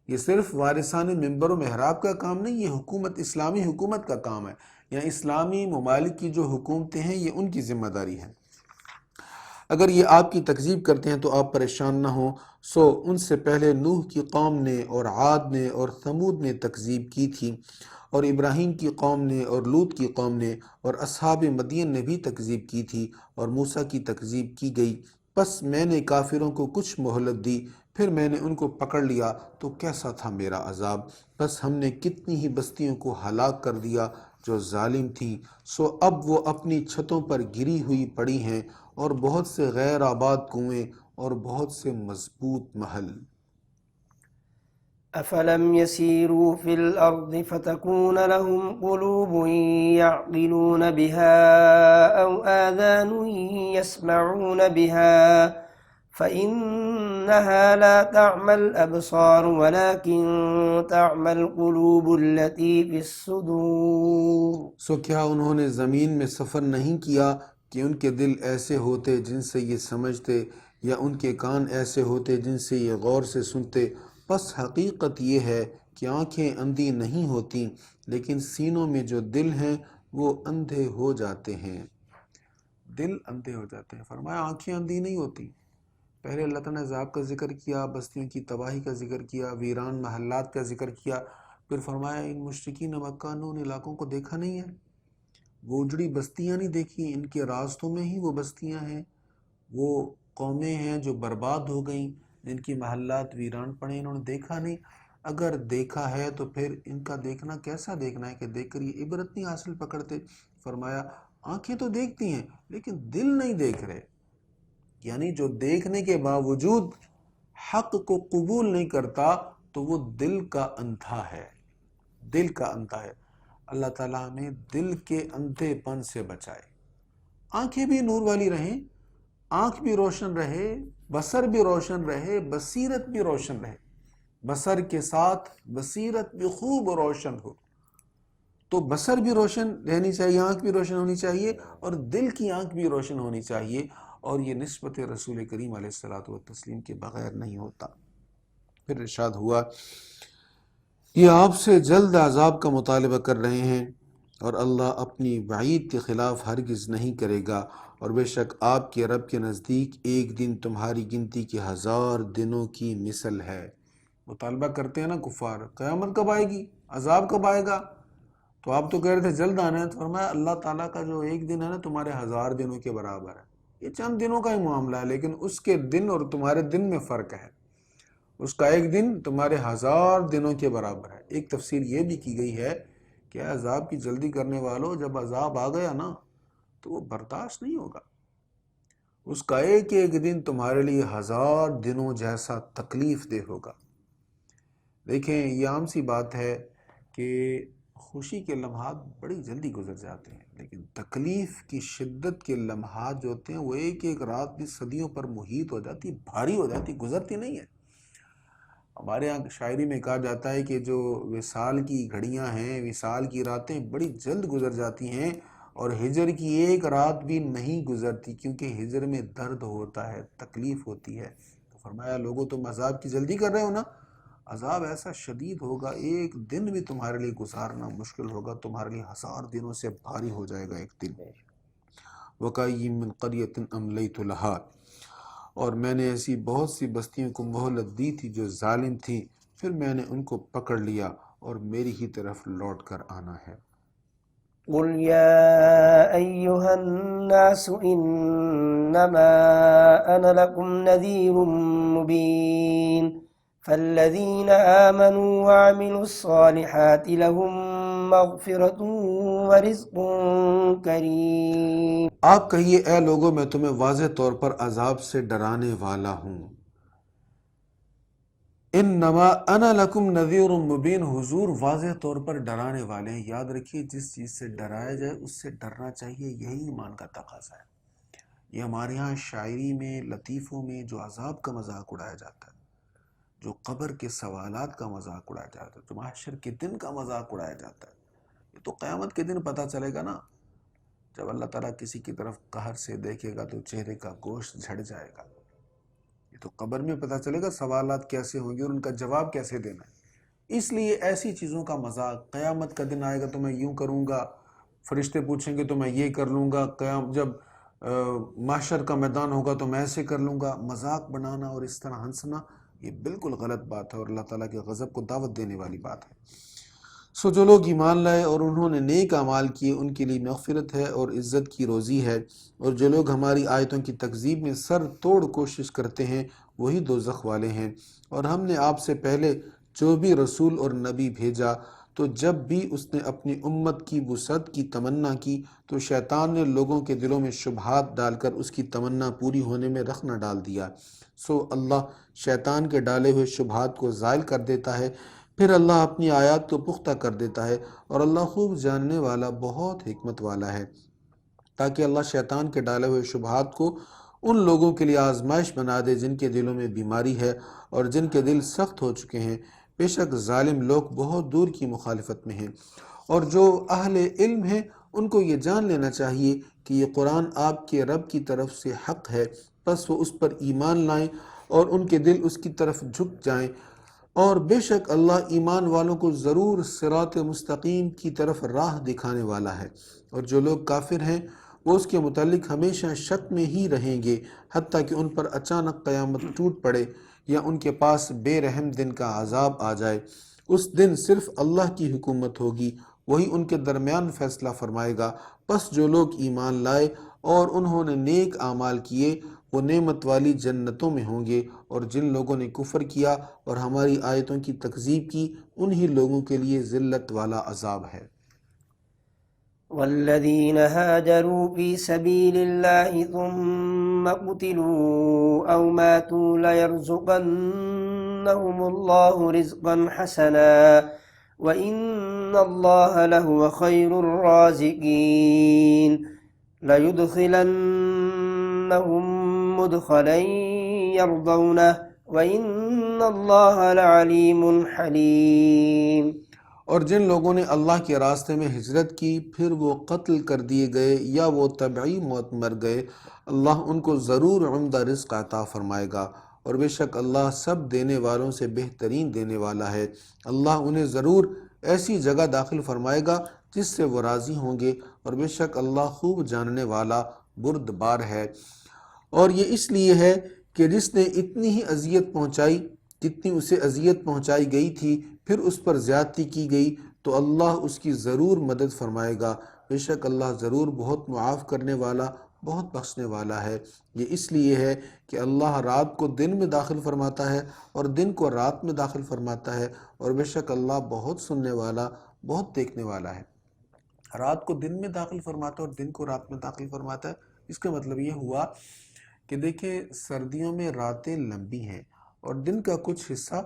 یہ صرف وارثان ممبر و محراب کا کام نہیں، یہ حکومت، اسلامی حکومت کا کام ہے، یا اسلامی ممالک کی جو حکومتیں ہیں یہ ان کی ذمہ داری ہے۔ اگر یہ آپ کی تکذیب کرتے ہیں تو آپ پریشان نہ ہوں، سو ان سے پہلے نوح کی قوم نے اور عاد نے اور ثمود نے تکذیب کی تھی، اور ابراہیم کی قوم نے اور لوط کی قوم نے اور اصحاب مدین نے بھی تکذیب کی تھی، اور موسیٰ کی تکذیب کی گئی۔ پس میں نے کافروں کو کچھ مہلت دی، پھر میں نے ان کو پکڑ لیا تو کیسا تھا میرا عذاب۔ بس ہم نے کتنی ہی بستیوں کو ہلاک کر دیا جو ظالم تھیں، سو اب وہ اپنی چھتوں پر گری ہوئی پڑی ہیں، اور بہت سے غیر آباد کنویں اور بہت سے مضبوط محل۔ أفلم يسيروا في الأرض فتكون لهم قلوب يعقلون بها أو آذان يسمعون بها فإنها لا تعمى الأبصار ولكن تعمى القلوب التي في الصدور۔ سو کیا انہوں نے زمین میں سفر نہیں کیا کہ ان کے دل ایسے ہوتے جن سے یہ سمجھتے، یا ان کے کان ایسے ہوتے جن سے یہ غور سے سنتے؟ پس حقیقت یہ ہے کہ آنکھیں اندھی نہیں ہوتی، لیکن سینوں میں جو دل ہیں وہ اندھے ہو جاتے ہیں۔ دل اندھے ہو جاتے ہیں۔ فرمایا آنکھیں اندھی نہیں ہوتی۔ پہلے اللہ تعالیٰ نے عذاب کا ذکر کیا، بستیوں کی تباہی کا ذکر کیا، ویران محلات کا ذکر کیا، پھر فرمایا ان مشرکین مکہ نے ان علاقوں کو دیکھا نہیں ہے، وہ اجڑی بستیاں نہیں دیکھی، ان کے راستوں میں ہی وہ بستیاں ہیں، وہ قومیں ہیں جو برباد ہو گئیں، جن کی محلات ویران پڑے، انہوں نے دیکھا نہیں۔ اگر دیکھا ہے تو پھر ان کا دیکھنا کیسا دیکھنا ہے کہ دیکھ کر یہ عبرت نہیں حاصل پکڑتے؟ فرمایا آنکھیں تو دیکھتی ہیں لیکن دل نہیں دیکھ رہے، یعنی جو دیکھنے کے باوجود حق کو قبول نہیں کرتا تو وہ دل کا اندھا ہے، دل کا اندھا ہے۔ اللہ تعالیٰ ہمیں دل کے اندھے پن سے بچائے۔ آنکھیں بھی نور والی رہیں، آنکھ بھی روشن رہے، بصر بھی روشن رہے، بصیرت بھی روشن رہے، بصر کے ساتھ بصیرت بھی خوب روشن ہو۔ تو بصر بھی روشن رہنی چاہیے، آنکھ بھی روشن ہونی چاہیے، اور دل کی آنکھ بھی روشن ہونی چاہیے، اور یہ نسبت رسول کریم علیہ الصلوۃ والتسلیم کے بغیر نہیں ہوتا۔ پھر ارشاد ہوا یہ آپ سے جلد عذاب کا مطالبہ کر رہے ہیں، اور اللہ اپنی وعید کے خلاف ہرگز نہیں کرے گا، اور بے شک آپ کے رب کے نزدیک ایک دن تمہاری گنتی کے 1000 دنوں کی مثل ہے۔ مطالبہ کرتے ہیں نا کفار، قیامت کب آئے گی، عذاب کب آئے گا؟ تو آپ تو کہہ رہے تھے جلد آنا ہے، تو فرمایا اللہ تعالیٰ کا جو ایک دن ہے نا تمہارے 1000 دنوں کے برابر ہے۔ یہ چند دنوں کا ہی معاملہ ہے، لیکن اس کے دن اور تمہارے دن میں فرق ہے۔ اس کا ایک دن تمہارے 1000 دنوں کے برابر ہے۔ ایک تفسیر یہ بھی کی گئی ہے کہ عذاب کی جلدی کرنے والوں، جب عذاب آ گیا نا تو وہ برداشت نہیں ہوگا، اس کا ایک ایک دن تمہارے لیے 1000 دنوں جیسا تکلیف دہ ہوگا۔ دیکھیں یہ عام سی بات ہے کہ خوشی کے لمحات بڑی جلدی گزر جاتے ہیں، لیکن تکلیف کی شدت کے لمحات جو ہوتے ہیں وہ ایک ایک رات بھی صدیوں پر محیط ہو جاتی، بھاری ہو جاتی، گزرتی نہیں ہے۔ ہمارے یہاں شاعری میں کہا جاتا ہے کہ جو وصال کی گھڑیاں ہیں، وصال کی راتیں بڑی جلد گزر جاتی ہیں، اور ہجر کی ایک رات بھی نہیں گزرتی، کیونکہ ہجر میں درد ہوتا ہے، تکلیف ہوتی ہے۔ تو فرمایا لوگوں تم عذاب کی جلدی کر رہے ہو نا، عذاب ایسا شدید ہوگا، ایک دن بھی تمہارے لیے گزارنا مشکل ہوگا، تمہارے لیے 1000 دنوں سے بھاری ہو جائے گا ایک دن۔ وَكَأَيٍّ مِّن قَرْيَةٍ أَمْلَيْتُ لَهَا، اور میں نے ایسی بہت سی بستیوں کو مہلت دی تھی جو ظالم تھیں، پھر میں نے ان کو پکڑ لیا، اور میری ہی طرف لوٹ کر آنا ہے۔ قل يا أيها الناس إنما أنا لكم نذير مبين فالذين آمنوا وعملوا الصالحات لهم مغفرة ورزق كريم۔ آپ کہیے اے لوگوں میں تمہیں واضح طور پر عذاب سے ڈرانے والا ہوں۔ انما انا لکم نذیر مبین، حضور واضح طور پر ڈرانے والے ہیں۔ یاد رکھیے جس چیز سے ڈرایا جائے اس سے ڈرنا چاہیے، یہی ایمان کا تقاضا ہے۔ یہ ہمارے ہاں شاعری میں، لطیفوں میں جو عذاب کا مذاق اڑایا جاتا ہے، جو قبر کے سوالات کا مذاق اڑایا جاتا ہے، جو محشر کے دن کا مذاق اڑایا جاتا ہے، یہ تو قیامت کے دن پتہ چلے گا نا، جب اللہ تعالیٰ کسی کی طرف قہر سے دیکھے گا تو چہرے کا گوشت جھڑ جائے گا۔ یہ تو قبر میں پتہ چلے گا سوالات کیسے ہوں گے اور ان کا جواب کیسے دینا ہے۔ اس لیے ایسی چیزوں کا مذاق، قیامت کا دن آئے گا تو میں یوں کروں گا، فرشتے پوچھیں گے تو میں یہ کر لوں گا، جب محشر کا میدان ہوگا تو میں ایسے کر لوں گا، مذاق بنانا اور اس طرح ہنسنا یہ بالکل غلط بات ہے، اور اللہ تعالیٰ کے غضب کو دعوت دینے والی بات ہے۔ سو جو لوگ ایمان لائے اور انہوں نے نیک اعمال کیے ان کے لیے مغفرت ہے اور عزت کی روزی ہے، اور جو لوگ ہماری آیتوں کی تکذیب میں سر توڑ کوشش کرتے ہیں وہی دوزخ والے ہیں۔ اور ہم نے آپ سے پہلے جو بھی رسول اور نبی بھیجا تو جب بھی اس نے اپنی امت کی وسعت کی تمنا کی تو شیطان نے لوگوں کے دلوں میں شبہات ڈال کر اس کی تمنا پوری ہونے میں رخ نہ ڈال دیا۔ سو اللہ شیطان کے ڈالے ہوئے شبہات کو زائل کر دیتا ہے، پھر اللہ اپنی آیات کو پختہ کر دیتا ہے، اور اللہ خوب جاننے والا بہت حکمت والا ہے، تاکہ اللہ شیطان کے ڈالے ہوئے شبہات کو ان لوگوں کے لیے آزمائش بنا دے جن کے دلوں میں بیماری ہے اور جن کے دل سخت ہو چکے ہیں۔ بے شک ظالم لوگ بہت دور کی مخالفت میں ہیں، اور جو اہل علم ہیں ان کو یہ جان لینا چاہیے کہ یہ قرآن آپ کے رب کی طرف سے حق ہے، پس وہ اس پر ایمان لائیں اور ان کے دل اس کی طرف جھک جائیں، اور بے شک اللہ ایمان والوں کو ضرور صراط مستقیم کی طرف راہ دکھانے والا ہے۔ اور جو لوگ کافر ہیں وہ اس کے متعلق ہمیشہ شک میں ہی رہیں گے، حتیٰ کہ ان پر اچانک قیامت ٹوٹ پڑے یا ان کے پاس بے رحم دن کا عذاب آ جائے۔ اس دن صرف اللہ کی حکومت ہوگی، وہی ان کے درمیان فیصلہ فرمائے گا۔ پس جو لوگ ایمان لائے اور انہوں نے نیک اعمال کیے وہ نعمت والی جنتوں میں ہوں گے، اور جن لوگوں نے کفر کیا اور ہماری آیتوں کی تکذیب کی انہی لوگوں کے لیے ذلت والا عذاب ہے۔ والذين هاجروا في سبيل الله ثم قتلوا أو ماتوا ليرزقنهم الله رزقا حسنا وإن الله لهو خير الرازقين ليدخلنهم مدخلا يرضونه وإن الله لعليم حليم۔ اور جن لوگوں نے اللہ کے راستے میں ہجرت کی پھر وہ قتل کر دیے گئے یا وہ طبعی موت مر گئے، اللہ ان کو ضرور عمدہ رزق عطا فرمائے گا، اور بے شک اللہ سب دینے والوں سے بہترین دینے والا ہے۔ اللہ انہیں ضرور ایسی جگہ داخل فرمائے گا جس سے وہ راضی ہوں گے، اور بے شک اللہ خوب جاننے والا بردبار ہے۔ اور یہ اس لیے ہے کہ جس نے اتنی ہی اذیت پہنچائی جتنی اسے اذیت پہنچائی گئی تھی، پھر اس پر زیادتی کی گئی تو اللہ اس کی ضرور مدد فرمائے گا، بے شک اللہ ضرور بہت معاف کرنے والا بہت بخشنے والا ہے۔ یہ اس لیے ہے کہ اللہ رات کو دن میں داخل فرماتا ہے اور دن کو رات میں داخل فرماتا ہے، اور بے شک اللہ بہت سننے والا بہت دیکھنے والا ہے۔ رات کو دن میں داخل فرماتا ہے اور دن کو رات میں داخل فرماتا ہے، اس کا مطلب یہ ہوا کہ دیکھیں سردیوں میں راتیں لمبی ہیں اور دن کا کچھ حصہ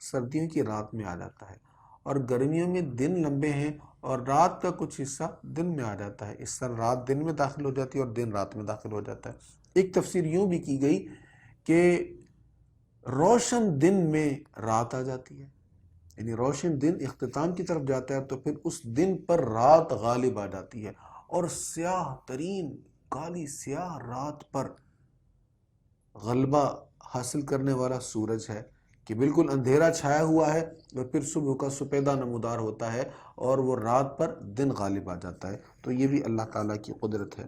سردیوں کی رات میں آ جاتا ہے، اور گرمیوں میں دن لمبے ہیں اور رات کا کچھ حصہ دن میں آ جاتا ہے، اس طرح رات دن میں داخل ہو جاتی ہے اور دن رات میں داخل ہو جاتا ہے۔ ایک تفسیر یوں بھی کی گئی کہ روشن دن میں رات آ جاتی ہے، یعنی روشن دن اختتام کی طرف جاتا ہے تو پھر اس دن پر رات غالب آ جاتی ہے، اور سیاہ ترین کالی سیاہ رات پر غلبہ حاصل کرنے والا سورج ہے کہ بالکل اندھیرا چھایا ہوا ہے اور پھر صبح کا سپیدہ نمودار ہوتا ہے اور وہ رات پر دن غالب آ جاتا ہے۔ تو یہ بھی اللہ تعالیٰ کی قدرت ہے۔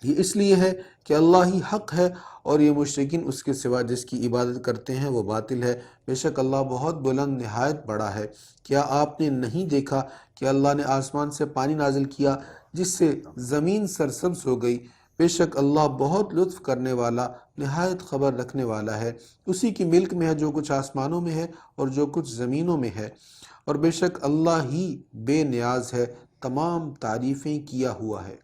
یہ اس لیے ہے کہ اللہ ہی حق ہے اور یہ مشرکین اس کے سوا جس کی عبادت کرتے ہیں وہ باطل ہے۔ بے شک اللہ بہت بلند نہایت بڑا ہے۔ کیا آپ نے نہیں دیکھا کہ اللہ نے آسمان سے پانی نازل کیا جس سے زمین سرسبز ہو گئی؟ بے شک اللہ بہت لطف کرنے والا نہایت خبر رکھنے والا ہے۔ اسی کی ملک میں ہے جو کچھ آسمانوں میں ہے اور جو کچھ زمینوں میں ہے، اور بے شک اللہ ہی بے نیاز ہے، تمام تعریفیں کیا ہوا ہے۔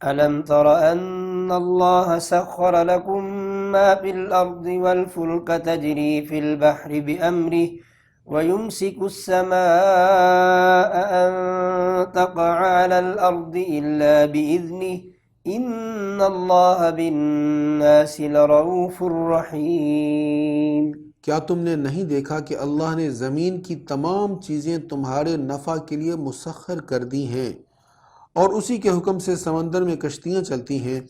ألم تر أن الله سخر لكم ما في الأرض والفلك تجري في البحر بأمره ويمسك السماء أن تقع على الأرض إلا بإذنه إن الله بالناس لرؤوف رحيم۔ کیا تم نے نہیں دیکھا کہ اللہ نے زمین کی تمام چیزیں تمہارے نفع کے لیے مسخر کر دی ہیں، اور اسی کے حکم سے سمندر میں کشتیاں چلتی ہیں،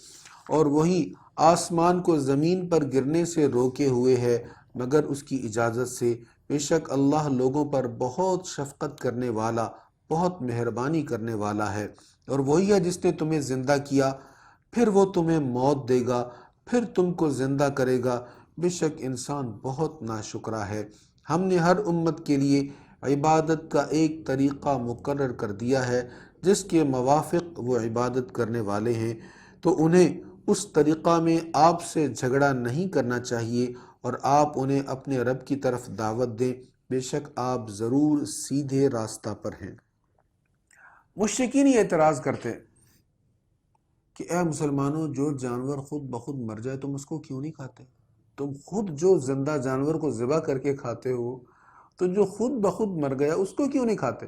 اور وہی آسمان کو زمین پر گرنے سے روکے ہوئے ہے مگر اس کی اجازت سے۔ بے شک اللہ لوگوں پر بہت شفقت کرنے والا بہت مہربانی کرنے والا ہے۔ اور وہی ہے جس نے تمہیں زندہ کیا پھر وہ تمہیں موت دے گا پھر تم کو زندہ کرے گا، بے شک انسان بہت ناشکرا ہے۔ ہم نے ہر امت کے لیے عبادت کا ایک طریقہ مقرر کر دیا ہے جس کے موافق وہ عبادت کرنے والے ہیں، تو انہیں اس طریقہ میں آپ سے جھگڑا نہیں کرنا چاہیے، اور آپ انہیں اپنے رب کی طرف دعوت دیں۔ بے شک آپ ضرور سیدھے راستہ پر ہیں۔ مشرکین یہ اعتراض کرتے کہ اے مسلمانوں، جو جانور خود بخود مر جائے تم اس کو کیوں نہیں کھاتے؟ تم خود جو زندہ جانور کو ذبح کر کے کھاتے ہو، تو جو خود بخود مر گیا اس کو کیوں نہیں کھاتے؟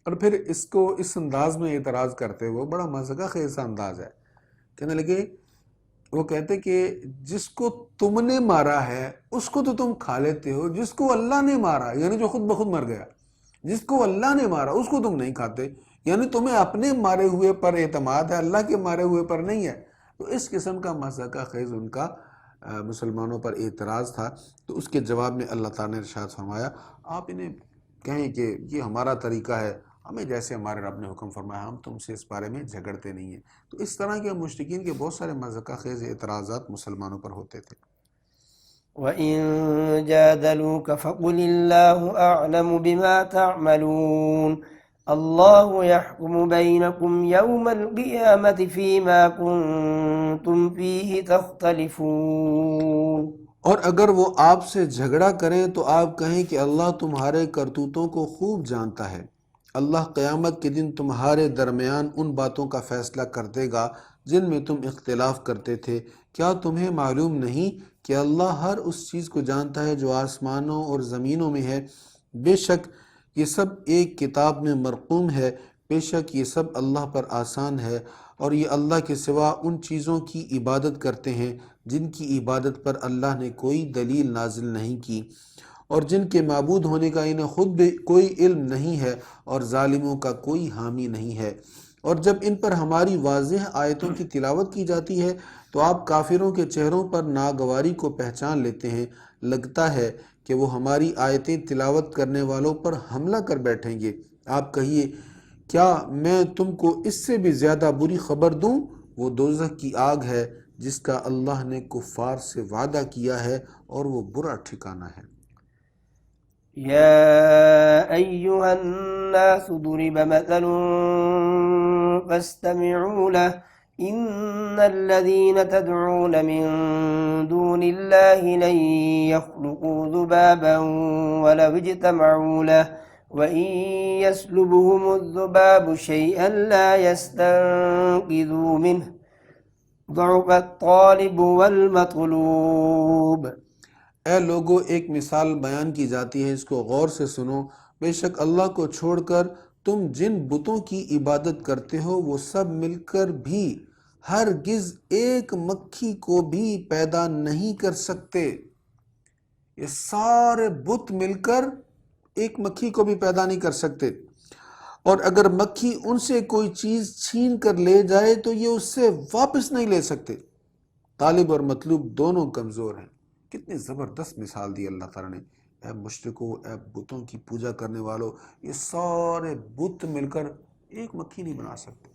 اور پھر اس کو اس انداز میں اعتراض کرتے ہوئے، بڑا مذاق خیز انداز ہے، کہنے لگے، وہ کہتے کہ جس کو تم نے مارا ہے اس کو تو تم کھا لیتے ہو، جس کو اللہ نے مارا یعنی جو خود بخود مر گیا، جس کو اللہ نے مارا اس کو تم نہیں کھاتے، یعنی تمہیں اپنے مارے ہوئے پر اعتماد ہے، اللہ کے مارے ہوئے پر نہیں ہے۔ تو اس قسم کا مذاق خیز ان کا مسلمانوں پر اعتراض تھا۔ تو اس کے جواب میں اللہ تعالیٰ نے ارشاد فرمایا، آپ انہیں کہیں کہ یہ ہمارا طریقہ ہے، ہمیں جیسے ہمارے رب نے حکم فرمایا، ہم تم سے اس بارے میں جھگڑتے نہیں ہیں۔ تو اس طرح کے مشرکین کے بہت سارے مذاق خیز اعتراضات مسلمانوں پر ہوتے تھے۔ وَإِن جَادَلُوكَ فَقُلِ اللَّهُ أَعْلَمُ بِمَا تَعْمَلُونَ اللہ يحکم بینکم یوم القیامت فیما کنتم فیہ تختلفون۔ اور اگر وہ آپ سے جھگڑا کریں تو آپ کہیں کہ اللہ تمہارے کرتوتوں کو خوب جانتا ہے۔ اللہ قیامت کے دن تمہارے درمیان ان باتوں کا فیصلہ کر دے گا جن میں تم اختلاف کرتے تھے۔ کیا تمہیں معلوم نہیں کہ اللہ ہر اس چیز کو جانتا ہے جو آسمانوں اور زمینوں میں ہے؟ بے شک یہ سب ایک کتاب میں مرقوم ہے، بے شک یہ سب اللہ پر آسان ہے، اور یہ اللہ کے سوا ان چیزوں کی عبادت کرتے ہیں جن کی عبادت پر اللہ نے کوئی دلیل نازل نہیں کی، اور جن کے معبود ہونے کا انہیں خود بھی کوئی علم نہیں ہے، اور ظالموں کا کوئی حامی نہیں ہے۔ اور جب ان پر ہماری واضح آیتوں کی تلاوت کی جاتی ہے تو آپ کافروں کے چہروں پر ناگواری کو پہچان لیتے ہیں، لگتا ہے کہ وہ ہماری آیتیں تلاوت کرنے والوں پر حملہ کر بیٹھیں گے۔ آپ کہیے، کیا میں تم کو اس سے بھی زیادہ بری خبر دوں؟ وہ دوزخ کی آگ ہے جس کا اللہ نے کفار سے وعدہ کیا ہے، اور وہ برا ٹھکانہ ہے۔ یا ایہا الناس ضرب مثل فاستمعوا له ان الذین تدعون من دون اللہ لن يخلقوا ذبابا ولو اجتمعوا له وَإِن يَسْلُبْهُمُ الذُّبَابُ شَيْئًا لَا يَسْتَنقِذُوا مِنْهُ ضَعُفَ الطَّالِبُ وَالْمَطْلُوبُ۔ اے لوگو، ایک مثال بیان کی جاتی ہے، اس کو غور سے سنو۔ بے شک اللہ کو چھوڑ کر تم جن بتوں کی عبادت کرتے ہو وہ سب مل کر بھی ہرگز ایک مکھی کو بھی پیدا نہیں کر سکتے۔ یہ سارے بت مل کر ایک مکھی کو بھی پیدا نہیں کر سکتے، اور اگر مکھی ان سے کوئی چیز چھین کر لے جائے تو یہ اس سے واپس نہیں لے سکتے۔ طالب اور مطلوب دونوں کمزور ہیں۔ کتنی زبردست مثال دی اللہ تعالیٰ نے۔ اے مشرکو، اے بتوں کی پوجا کرنے والو، یہ سارے بت مل کر ایک مکھی نہیں بنا سکتے،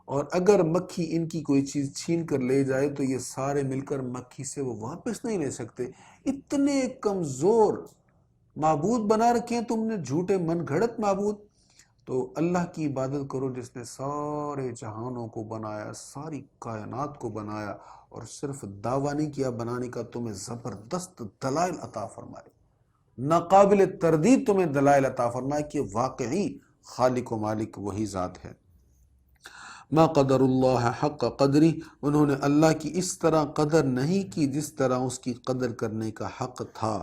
اور اگر مکھی ان کی کوئی چیز چھین کر لے جائے تو یہ سارے مل کر مکھی سے وہ واپس نہیں لے سکتے۔ اتنے کمزور معبود بنا رکھے ہیں تم نے، جھوٹے من گھڑت معبود۔ تو اللہ کی عبادت کرو جس نے سارے جہانوں کو بنایا، ساری کائنات کو بنایا، اور صرف دعویٰ نہیں کیا بنانے کا، تمہیں زبردست دلائل عطا فرمائے، ناقابل تردید تمہیں دلائل عطا فرمائے کہ واقعی خالق و مالک وہی ذات ہے۔ ما قدر اللہ حق قدری، انہوں نے اللہ کی اس طرح قدر نہیں کی جس طرح اس کی قدر کرنے کا حق تھا۔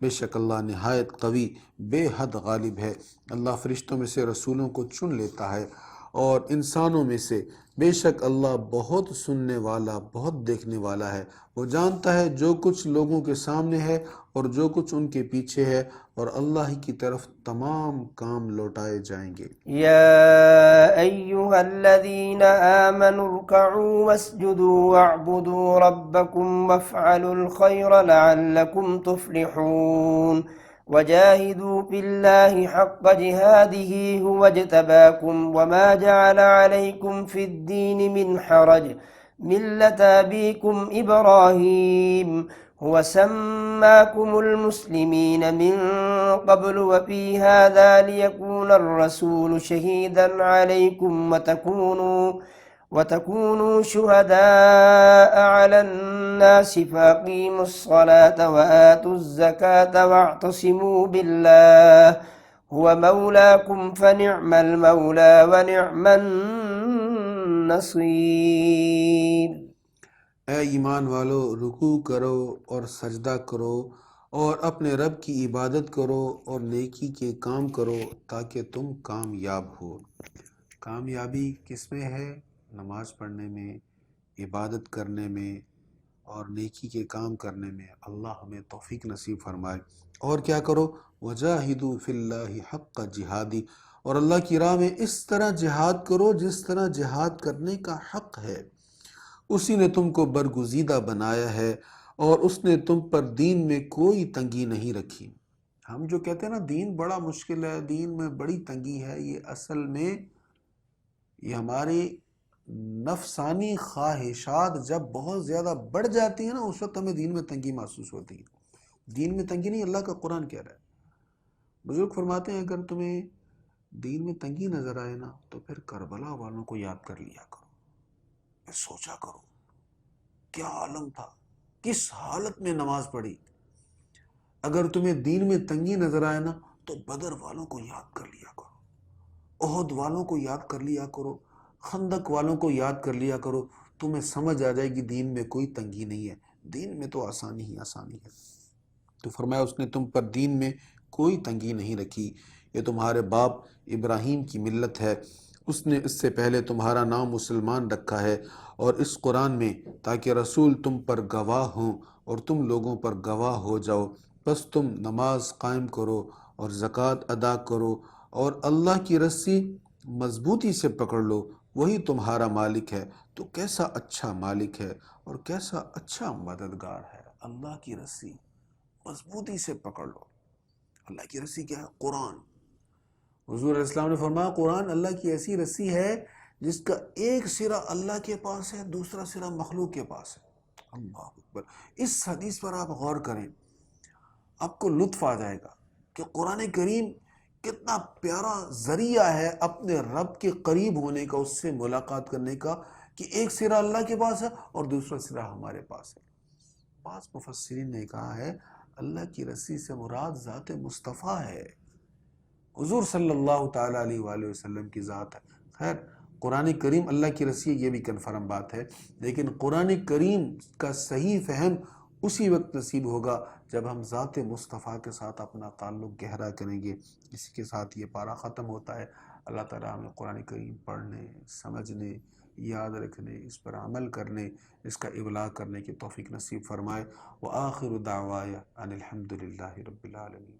بے شک اللہ نہایت قوی، بے حد غالب ہے۔ اللہ فرشتوں میں سے رسولوں کو چن لیتا ہے اور انسانوں میں سے، بے شک اللہ بہت سننے والا، بہت دیکھنے والا ہے۔ وہ جانتا ہے جو کچھ لوگوں کے سامنے ہے اور جو کچھ ان کے پیچھے ہے، اور اللہ ہی کی طرف تمام کام لوٹائے جائیں گے۔ یا ایہا الذین آمنوا ارکعوا واسجدوا واعبدوا ربکم وافعلوا الخیر لعلکم تفلحون۔ وجاہدوا فی اللہ حق جہادہ هو اجتباکم وما جعل علیکم فی الدین من حرج ملت ابیکم ابراہیم هو سماکم المسلمین من قبل وفی هذا لیکون الرسول شہیدا علیکم وتكونوا شهداء على الناس فأقيموا الصلاة وآتوا الزكاة واعتصموا بالله هو مولاكم فنعم المولى ونعم النصير۔ اے ایمان والو، رکوع کرو اور سجدہ کرو اور اپنے رب کی عبادت کرو اور نیکی کے کام کرو تاکہ تم کامیاب ہو۔ کامیابی کس میں ہے؟ نماز پڑھنے میں، عبادت کرنے میں اور نیکی کے کام کرنے میں۔ اللہ ہمیں توفیق نصیب فرمائے۔ اور کیا کرو؟ وجاہدوا فی اللہ حق جہادی، اور اللہ کی راہ میں اس طرح جہاد کرو جس طرح جہاد کرنے کا حق ہے۔ اسی نے تم کو برگزیدہ بنایا ہے اور اس نے تم پر دین میں کوئی تنگی نہیں رکھی۔ ہم جو کہتے ہیں نا دین بڑا مشکل ہے، دین میں بڑی تنگی ہے، یہ اصل میں یہ ہماری نفسانی خواہشات جب بہت زیادہ بڑھ جاتی ہیں نا، اس وقت ہمیں دین میں تنگی محسوس ہوتی ہے۔ دین میں تنگی نہیں، اللہ کا قرآن کہہ رہا ہے۔ بزرگ فرماتے ہیں اگر تمہیں دین میں تنگی نظر آئے نا تو پھر کربلا والوں کو یاد کر لیا کرو، سوچا کرو کیا عالم تھا، کس حالت میں نماز پڑھی۔ اگر تمہیں دین میں تنگی نظر آئے نا تو بدر والوں کو یاد کر لیا کرو، احد والوں کو یاد کر لیا کرو، خندق والوں کو یاد کر لیا کرو، تمہیں سمجھ آ جائے گی دین میں کوئی تنگی نہیں ہے، دین میں تو آسانی ہی آسانی ہے۔ تو فرمایا اس نے تم پر دین میں کوئی تنگی نہیں رکھی، یہ تمہارے باپ ابراہیم کی ملت ہے، اس نے اس سے پہلے تمہارا نام مسلمان رکھا ہے، اور اس قرآن میں تاکہ رسول تم پر گواہ ہوں اور تم لوگوں پر گواہ ہو جاؤ، بس تم نماز قائم کرو اور زکوٰۃ ادا کرو اور اللہ کی رسی مضبوطی سے پکڑ لو، وہی تمہارا مالک ہے۔ تو کیسا اچھا مالک ہے اور کیسا اچھا مددگار ہے۔ اللہ کی رسی مضبوطی سے پکڑ لو۔ اللہ کی رسی کیا ہے؟ قرآن۔ حضور علیہ السلام نے فرمایا قرآن اللہ کی ایسی رسی ہے جس کا ایک سرا اللہ کے پاس ہے، دوسرا سرا مخلوق کے پاس ہے۔ اللہ اکبر۔ اس حدیث پر آپ غور کریں، آپ کو لطف آ جائے گا کہ قرآن کریم کتنا پیارا ذریعہ ہے اپنے رب کے قریب ہونے کا، اس سے ملاقات کرنے کا، کہ ایک سرا اللہ کے پاس ہے اور دوسرا سرا ہمارے پاس ہے۔ بعض مفسرین نے کہا ہے اللہ کی رسی سے مراد ذات مصطفیٰ ہے، حضور صلی اللہ تعالیٰ علیہ وآلہ وسلم کی ذات ہے۔ خیر قرآن کریم اللہ کی رسی ہے، یہ بھی کنفرم بات ہے، لیکن قرآن کریم کا صحیح فہم اسی وقت نصیب ہوگا جب ہم ذات مصطفیٰ کے ساتھ اپنا تعلق گہرا کریں گے۔ اسی کے ساتھ یہ پارہ ختم ہوتا ہے۔ اللہ تعالیٰ ہمیں قرآن کریم پڑھنے، سمجھنے، یاد رکھنے، اس پر عمل کرنے، اس کا ابلاغ کرنے کی توفیق نصیب فرمائے۔ وآخر دعوایا ان الحمد للہ رب العالمین۔